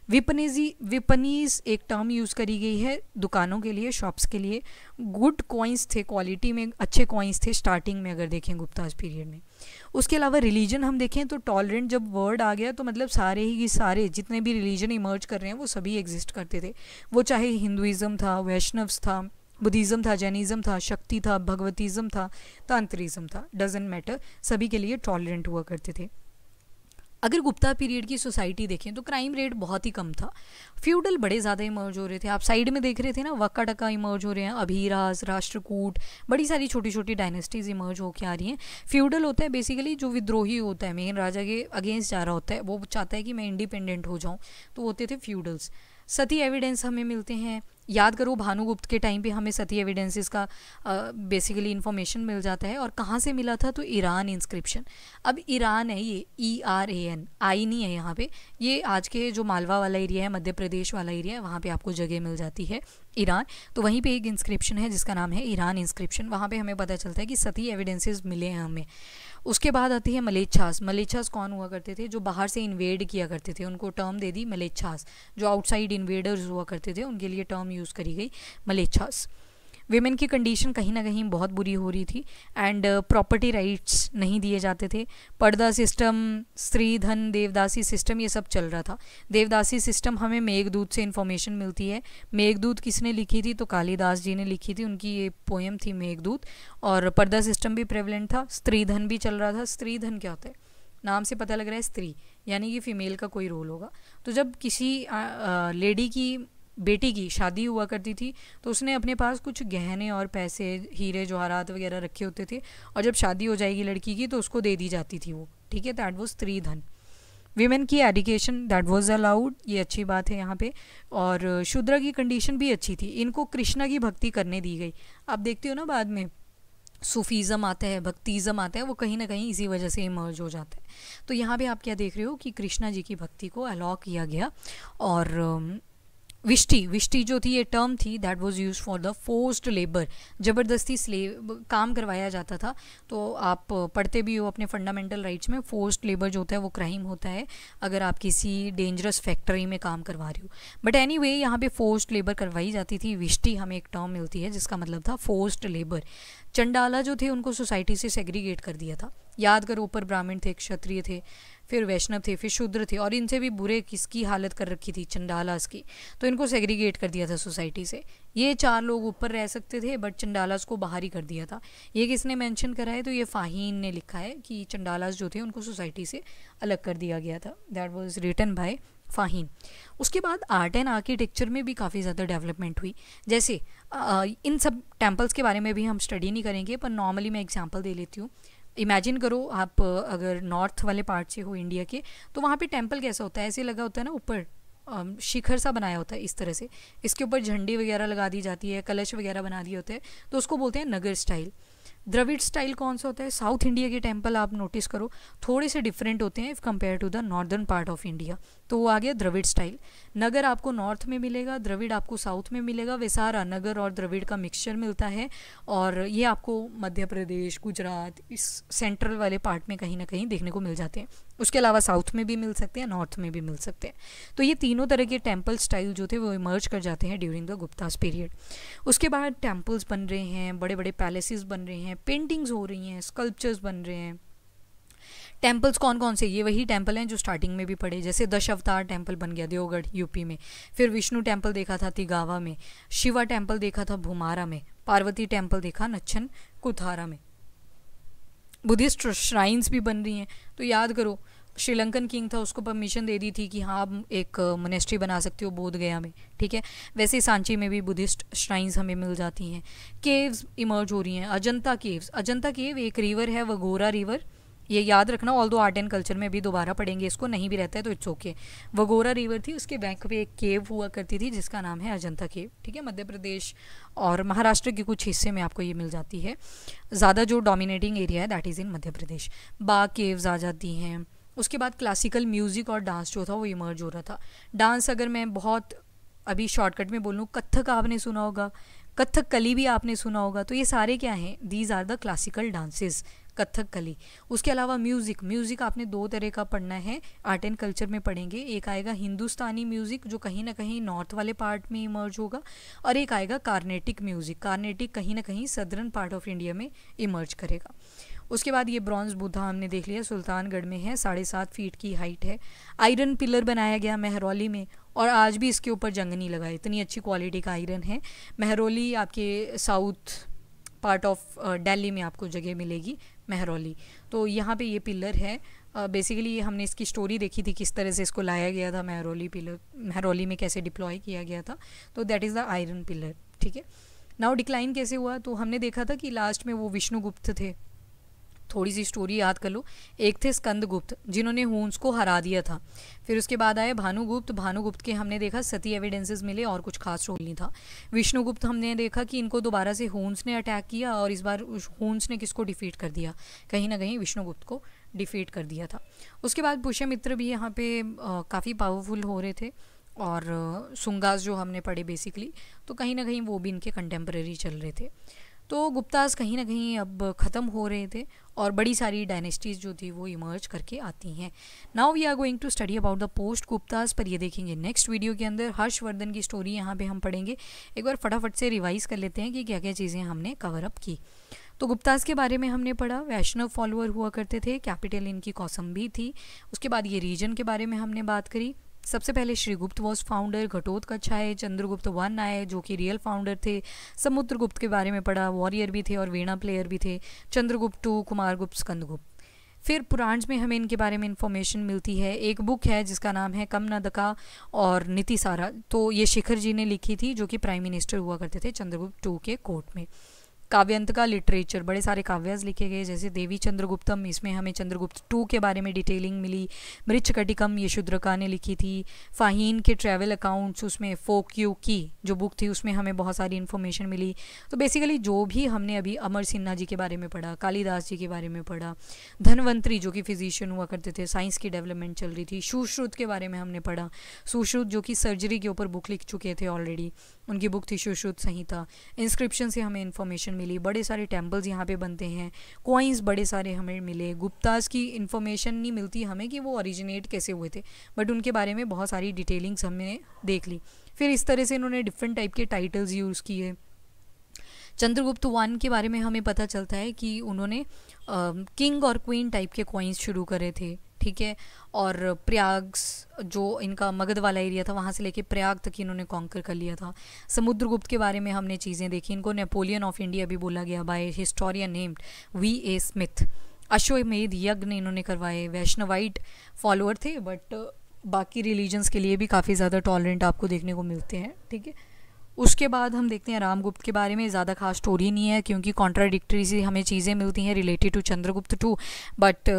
विपनीज एक टर्म यूज़ करी गई है दुकानों के लिए, शॉप्स के लिए। गुड कॉइन्स थे, क्वालिटी में अच्छे कॉइन्स थे स्टार्टिंग में अगर देखें गुप्ताज पीरियड में। उसके अलावा रिलीजन हम देखें तो टॉलरेंट जब वर्ड आ गया तो मतलब सारे जितने भी रिलीजन इमर्ज कर रहे हैं वो सभी एग्जिस्ट करते थे, वो चाहे हिंदुइज़्म था, वैष्णव्स था, बुद्धिज़्म था, जैनिज़्म था, शक्ति था, भगवतीज़्म था, तंत्रिज़्म था, डजेंट मैटर, सभी के लिए टॉलरेंट हुआ करते थे। अगर गुप्ता पीरियड की सोसाइटी देखें तो क्राइम रेट बहुत ही कम था। फ्यूडल बड़े ज़्यादा इमर्ज हो रहे थे, आप साइड में देख रहे थे ना, वक्का टक्का इमर्ज हो रहे हैं, अभीराज, राष्ट्रकूट, बड़ी सारी छोटी छोटी डायनेस्टीज इमर्ज होकर आ रही हैं। फ्यूडल होता है बेसिकली जो विद्रोही होता है, मेन राजा के अगेंस्ट जा रहा होता है, वो चाहता है कि मैं इंडिपेंडेंट हो जाऊँ, तो होते थे फ्यूडल्स। सती एविडेंस हमें मिलते हैं, याद करो भानुगुप्त के टाइम पे हमें सती एविडेंसेस का बेसिकली इन्फॉर्मेशन मिल जाता है। और कहाँ से मिला था, तो ईरान इंस्क्रिप्शन। अब ईरान है ये, ERAN, आई नहीं है यहाँ पे, ये आज के जो मालवा वाला एरिया है, मध्य प्रदेश वाला एरिया है, वहाँ पे आपको जगह मिल जाती है ईरान। तो वहीं पे एक इंस्क्रिप्शन है जिसका नाम है ईरान इंस्क्रिप्शन, वहाँ पे हमें पता चलता है कि सती एविडेंसेस मिले हैं हमें। उसके बाद आती है मलेच्छास। मलेच्छास कौन हुआ करते थे, जो बाहर से इन्वेड किया करते थे, उनको टर्म दे दी मलेच्छास। जो आउटसाइड इन्वेडर्स हुआ करते थे उनके लिए टर्म यूज़ करी गई मलेच्छास। विमेन की कंडीशन कहीं ना कहीं बहुत बुरी हो रही थी एंड प्रॉपर्टी राइट्स नहीं दिए जाते थे। पर्दा सिस्टम, स्त्री धन, देवदासी सिस्टम, ये सब चल रहा था। देवदासी सिस्टम हमें मेघदूत से इन्फॉर्मेशन मिलती है। मेघदूत किसने लिखी थी, तो कालिदास जी ने लिखी थी, उनकी ये पोएम थी मेघदूत। और पर्दा सिस्टम भी प्रेवलेंट था, स्त्री धन भी चल रहा था। स्त्री धन क्या होता है, नाम से पता लग रहा है स्त्री, यानी कि फीमेल का कोई रोल होगा। तो जब किसी लेडी की बेटी की शादी हुआ करती थी तो उसने अपने पास कुछ गहने और पैसे, हीरे जवाहरात वगैरह रखे होते थे, और जब शादी हो जाएगी लड़की की तो उसको दे दी जाती थी वो, ठीक है, दैट वो स्त्री धन। विमेन की एजुकेशन दैट वाज अलाउड, ये अच्छी बात है यहाँ पे। और शूद्र की कंडीशन भी अच्छी थी, इनको कृष्णा की भक्ति करने दी गई। आप देखते हो ना बाद में सूफीज़म आता है, भक्तिज़म आता है, वो कहीं ना कहीं इसी वजह से इमर्ज हो जाता है। तो यहाँ पे आप क्या देख रहे हो कि कृष्णा जी की भक्ति को अलाउ किया गया। और विष्टि जो थी, ये टर्म थी that was used for the forced labour, ज़बरदस्ती स्लेव काम करवाया जाता था। तो आप पढ़ते भी हो अपने फंडामेंटल राइट्स में, फोर्स्ड लेबर जो होता है वो क्राइम होता है अगर आप किसी डेंजरस फैक्ट्री में काम करवा रहे हो। बट एनीवे यहाँ पे फोर्स्ड लेबर करवाई जाती थी। विष्टि हमें एक टर्म मिलती है जिसका मतलब था फोर्स्ड लेबर। चंडाला जो थे उनको सोसाइटी से सेग्रीगेट कर दिया था। याद करो, ऊपर ब्राह्मण थे, क्षत्रिय थे, फिर वैष्णव थे, फिर शूद्र थे, और इनसे भी बुरे किसकी हालत कर रखी थी, चंडालास की। तो इनको सेग्रीगेट कर दिया था सोसाइटी से। ये 4 लोग ऊपर रह सकते थे बट चंडालास को बाहर ही कर दिया था। ये किसने मेंशन करा है, तो ये फाहीन ने लिखा है कि चंडालास जो थे उनको सोसाइटी से अलग कर दिया गया था। That was written by Fahien. उसके बाद आर्ट एंड आर्किटेक्चर में भी काफ़ी ज़्यादा डेवलपमेंट हुई। जैसे इन सब टेम्पल्स के बारे में भी हम स्टडी नहीं करेंगे, पर नॉर्मली मैं एग्जांपल दे लेती हूँ। इमेजिन करो आप अगर नॉर्थ वाले पार्ट से हो इंडिया के, तो वहाँ पे टेम्पल कैसा होता है, ऐसे लगा होता है ना, ऊपर शिखर सा बनाया होता है इस तरह से, इसके ऊपर झंडी वगैरह लगा दी जाती है, कलश वगैरह बना दिए होते हैं, तो उसको बोलते हैं नगर स्टाइल। द्रविड़ स्टाइल कौन सा होता है, साउथ इंडिया के टेम्पल आप नोटिस करो थोड़े से डिफरेंट होते हैं if compare to the northern part of India, तो वो आ गया द्रविड़ स्टाइल। नगर आपको नॉर्थ में मिलेगा, द्रविड़ आपको साउथ में मिलेगा, वे सारा नगर और द्रविड़ का मिक्सचर मिलता है। और ये आपको मध्य प्रदेश, गुजरात, इस सेंट्रल वाले पार्ट में कहीं ना कहीं देखने को मिल जाते हैं। उसके अलावा साउथ में भी मिल सकते हैं, नॉर्थ में भी मिल सकते हैं। तो ये तीनों तरह के टेम्पल स्टाइल जो थे वो इमर्ज कर जाते हैं ड्यूरिंग द गुप्तास पीरियड। उसके बाद टेम्पल्स बन रहे हैं, बड़े बड़े पैलेसेस बन रहे हैं, पेंटिंग्स हो रही हैं, स्कल्पचर्स बन रहे हैं। टेम्पल्स कौन कौन से, ये वही टेम्पल हैं जो स्टार्टिंग में भी पढ़े, जैसे दशावतार टेम्पल बन गया देवगढ़ यूपी में, फिर विष्णु टेम्पल देखा था तिगावा में, शिवा टेम्पल देखा था भूमारा में, पार्वती टेम्पल देखा नच्छन कुथारा में। बुद्धिस्ट श्राइन्स भी बन रही हैं। तो याद करो, श्रीलंकन किंग था, उसको परमिशन दे दी थी कि हाँ आप एक मोनेस्ट्री बना सकते हो बोध गया में, ठीक है। वैसे सांची में भी बुद्धिस्ट श्राइन्स हमें मिल जाती हैं। केव्स इमर्ज हो रही हैं, अजंता केव्स। अजंता केव एक रिवर है, वगोरा रिवर, ये याद रखना, ऑल दो आर्ट एंड कल्चर में भी दोबारा पढ़ेंगे इसको, नहीं भी रहता है तो इट्स ओके। वगोरा रिवर थी, उसके बैंक पे एक केव हुआ करती थी जिसका नाम है अजंता केव, ठीक है। मध्य प्रदेश और महाराष्ट्र के कुछ हिस्से में आपको ये मिल जाती है। ज़्यादा जो डोमिनेटिंग एरिया है that is in Madhya Pradesh. Bagh caves आ जाती हैं। उसके बाद क्लासिकल म्यूज़िक और डांस जो था वो इमर्ज हो रहा था। डांस अगर मैं बहुत अभी शॉर्टकट में बोलूँ, कथक आपने सुना होगा, कथक कली भी आपने सुना होगा, तो ये सारे क्या हैं, these are the classical dances, Kathakali. उसके अलावा म्यूज़िक आपने 2 तरह का पढ़ना है, आर्ट एंड कल्चर में पढ़ेंगे। एक आएगा हिंदुस्तानी म्यूज़िक जो कहीं ना कहीं नॉर्थ वाले पार्ट में इमर्ज होगा, और एक आएगा कार्नेटिक म्यूज़िक, कार्नेटिक कहीं ना कहीं सदर्न पार्ट ऑफ इंडिया में इमर्ज करेगा। उसके बाद ये ब्रॉन्ज बुद्धा हमने देख लिया, सुल्तानगढ़ में है, 7.5 फीट की हाइट है। आयरन पिलर बनाया गया मेहरौली में, और आज भी इसके ऊपर जंग नहीं लगा, इतनी अच्छी क्वालिटी का आयरन है। मेहरौली आपके साउथ पार्ट ऑफ दिल्ली में आपको जगह मिलेगी मेहरौली। तो यहाँ पे ये पिलर है बेसिकली हमने इसकी स्टोरी देखी थी किस तरह से इसको लाया गया था मेहरौली में कैसे डिप्लॉय किया गया था। तो that is the iron pillar, ठीक है। नाउ डिक्लाइन कैसे हुआ, तो हमने देखा था कि लास्ट में वो विष्णुगुप्त थे। थोड़ी सी स्टोरी याद कर लो। एक थे स्कंदगुप्त जिन्होंने हून्स को हरा दिया था, फिर उसके बाद आए भानुगुप्त के हमने देखा सती एविडेंसेस मिले और कुछ खास रोल नहीं था। विष्णुगुप्त हमने देखा कि इनको दोबारा से हून्स ने अटैक किया और इस बार हून्स ने किसको डिफीट कर दिया, कहीं ना कहीं विष्णुगुप्त को डिफीट कर दिया था। उसके बाद पुष्यमित्र भी यहाँ पे काफ़ी पावरफुल हो रहे थे और सुंगास जो हमने पढ़े बेसिकली, तो कहीं ना कहीं वो भी इनके कंटेम्प्रेरी चल रहे थे। तो गुप्तास कहीं ना कहीं अब ख़त्म हो रहे थे और बड़ी सारी डायनेस्टीज़ जो थी वो इमर्ज करके आती हैं। Now we are going to study about the post Guptas, पर ये देखेंगे नेक्स्ट वीडियो के अंदर। हर्षवर्धन की स्टोरी यहाँ पे हम पढ़ेंगे। एक बार फटाफट से रिवाइज़ कर लेते हैं कि क्या क्या चीज़ें हमने कवर अप की। तो गुप्तास के बारे में हमने पढ़ा, वैष्णव फॉलोअर हुआ करते थे, कैपिटल इनकी कौसंबी थी। उसके बाद ये रीजन के बारे में हमने बात करी। सबसे पहले श्रीगुप्त वॉज फाउंडर, घटोत्कच आए, चंद्रगुप्त वन आए जो कि रियल फाउंडर थे। समुद्रगुप्त के बारे में पढ़ा, वॉरियर भी थे और वीणा प्लेयर भी थे। चंद्रगुप्त टू, कुमारगुप्त, स्कंदगुप्त। फिर पुराण में हमें इनके बारे में इंफॉर्मेशन मिलती है। एक बुक है जिसका नाम है कमनदका और नीतिसारा, तो ये शिखर जी ने लिखी थी जो कि प्राइम मिनिस्टर हुआ करते थे चंद्रगुप्त टू के कोर्ट में। काव्यंत का लिटरेचर, बड़े सारे काव्यास लिखे गए जैसे देवी चंद्रगुप्तम, इसमें हमें चंद्रगुप्त टू के बारे में डिटेलिंग मिली। मृच्छकटिकम ये शूद्रका ने लिखी थी। फाहीन के ट्रैवल अकाउंट्स, उसमें फोक्यू की जो बुक थी उसमें हमें बहुत सारी इन्फॉर्मेशन मिली। तो बेसिकली जो भी हमने अभी अमर सिन्हा जी के बारे में पढ़ा, कालिदास जी के बारे में पढ़ा, धनवंतरी जो कि फिजिशियन हुआ करते थे, साइंस की डेवलपमेंट चल रही थी, सुश्रुत के बारे में हमने पढ़ा। सुश्रुत जो कि सर्जरी के ऊपर बुक लिख चुके थे ऑलरेडी, उनकी बुक थी सुश्रुत संहिता। इंस्क्रिप्शन से हमें इन्फॉर्मेशन मिली, बड़े सारे टेम्पल्स यहाँ पे बनते हैं, कॉइन्स बड़े सारे हमें मिले। गुप्तास की इन्फॉर्मेशन नहीं मिलती हमें कि वो ओरिजिनेट कैसे हुए थे, बट उनके बारे में बहुत सारी डिटेलिंग्स हमने देख ली। फिर इस तरह से इन्होंने डिफरेंट टाइप के टाइटल्स यूज़ किए। चंद्रगुप्त वन के बारे में हमें पता चलता है कि उन्होंने किंग और क्वीन टाइप के कॉइन्स शुरू करे थे, ठीक है। और प्रयाग जो इनका मगध वाला एरिया था वहाँ से लेके प्रयाग तक इन्होंने कॉन्कर कर लिया था। समुद्रगुप्त के बारे में हमने चीज़ें देखी, इनको नेपोलियन ऑफ इंडिया भी बोला गया bye historian named V.A. Smith. अश्वमेध यज्ञ इन्होंने करवाए। वैष्णवाइट फॉलोअर थे बट बाकी रिलीजन्स के लिए भी काफ़ी ज़्यादा टॉलरेंट आपको देखने को मिलते हैं, ठीक है। उसके बाद हम देखते हैं रामगुप्त के बारे में। ज़्यादा खास स्टोरी नहीं है क्योंकि कॉन्ट्राडिक्टरी सी हमें चीज़ें मिलती हैं related to Chandragupta two, but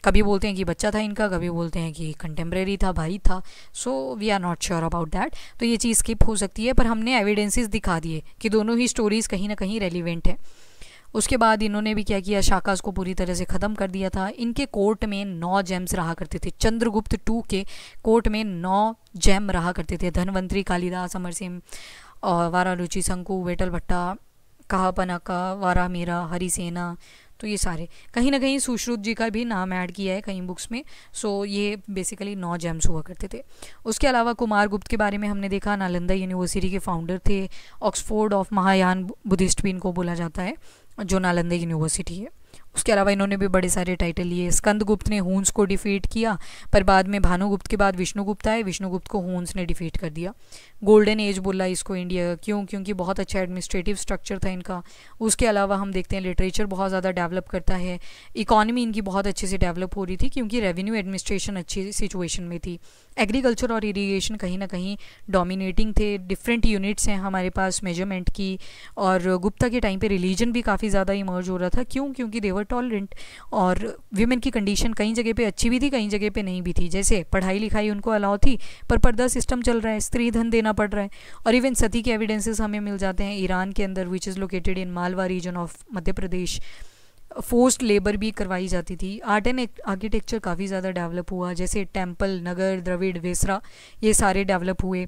कभी बोलते हैं कि बच्चा था इनका, कभी बोलते हैं कि कंटेम्प्रेरी था, भाई था। So we are not sure about that, तो ये चीज़ स्किप हो सकती है, पर हमने एविडेंसेस दिखा दिए कि दोनों ही स्टोरीज़ कहीं ना कहीं रेलिवेंट है। उसके बाद इन्होंने भी क्या किया, शाकास को पूरी तरह से ख़त्म कर दिया था। इनके कोर्ट में 9 जेम्स रहा करते थे। चंद्रगुप्त टू के कोर्ट में 9 जेम रहा करते थे। धनवंतरी, कालिदास, अमर सिंह और वारारुचि, शंकु, वेटल भट्टा, कहापनका, वारामीरा, हरिसेना, तो ये सारे कहीं ना कहीं सुश्रुत जी का भी नाम ऐड किया है कहीं बुक्स में। सो ये बेसिकली 9 जेम्स हुआ करते थे। उसके अलावा कुमारगुप्त के बारे में हमने देखा, नालंदा यूनिवर्सिटी के फाउंडर थे। ऑक्सफोर्ड ऑफ महायान बुद्धिस्ट भी इनको बोला जाता है, जो नालंदा यूनिवर्सिटी है। उसके अलावा इन्होंने भी बड़े सारे टाइटल लिए। स्कंदगुप्त ने हून्स को डिफीट किया, पर बाद में भानुगुप्त के बाद विष्णुगुप्त आए, विष्णुगुप्त को हून्स ने डिफीट कर दिया। गोल्डन एज बोला इसको इंडिया, क्योंकि बहुत अच्छा एडमिनिस्ट्रेटिव स्ट्रक्चर था इनका। उसके अलावा हम देखते हैं लिटरेचर बहुत ज़्यादा डेवलप करता है। इकॉनमी इनकी बहुत अच्छे से डेवलप हो रही थी क्योंकि रेवेन्यू एडमिनिस्ट्रेशन अच्छी सिचुएशन में थी। एग्रीकल्चर और इरीगेशन कहीं ना कहीं डोमिनेटिंग थे। डिफरेंट यूनिट्स हैं हमारे पास मेजरमेंट की। और गुप्ता के टाइम पे रिलीजन भी काफ़ी ज़्यादा इमर्ज हो रहा था, क्योंकि देवर टॉलरेंट। और वीमेन की कंडीशन कई जगह पे अच्छी भी थी, कई जगह पे नहीं भी थी। जैसे पढ़ाई लिखाई उनको अलाउ थी, पर पर्दा सिस्टम चल रहा है, स्त्री धन देना पड़ रहा है। और इवन सती के एविडेंसेस हमें मिल जाते हैं ईरान के अंदर, which is located in Malwa region of Madhya Pradesh. Forced labour भी करवाई जाती थी। आर्ट एंड आर्किटेक्चर काफ़ी ज़्यादा डेवलप हुआ, जैसे टेम्पल, नगर, द्रविड़, वेसरा, ये सारे डेवलप हुए।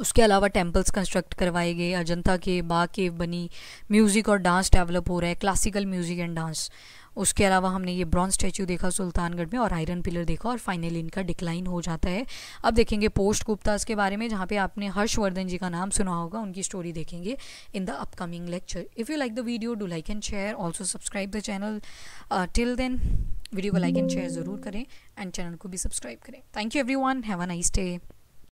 उसके अलावा टेम्पल्स कंस्ट्रक्ट करवाए गए, अजंता के बाग केव बनी, म्यूज़िक और डांस डेवलप हो रहा है, क्लासिकल म्यूज़िक एंड डांस। उसके अलावा हमने ये ब्रॉन्ज स्टैचू देखा सुल्तानगढ़ में और आयरन पिलर देखा, और फाइनली इनका डिक्लाइन हो जाता है। अब देखेंगे पोस्ट गुप्तास के बारे में, जहाँ पे आपने हर्षवर्धन जी का नाम सुना होगा, उनकी स्टोरी देखेंगे in the upcoming lecture. If you like the video, do like and share, also subscribe the channel. Till then video को लाइक एंड शेयर ज़रूर करें एंड चैनल को भी सब्सक्राइब करें। Thank you everyone, have a nice day.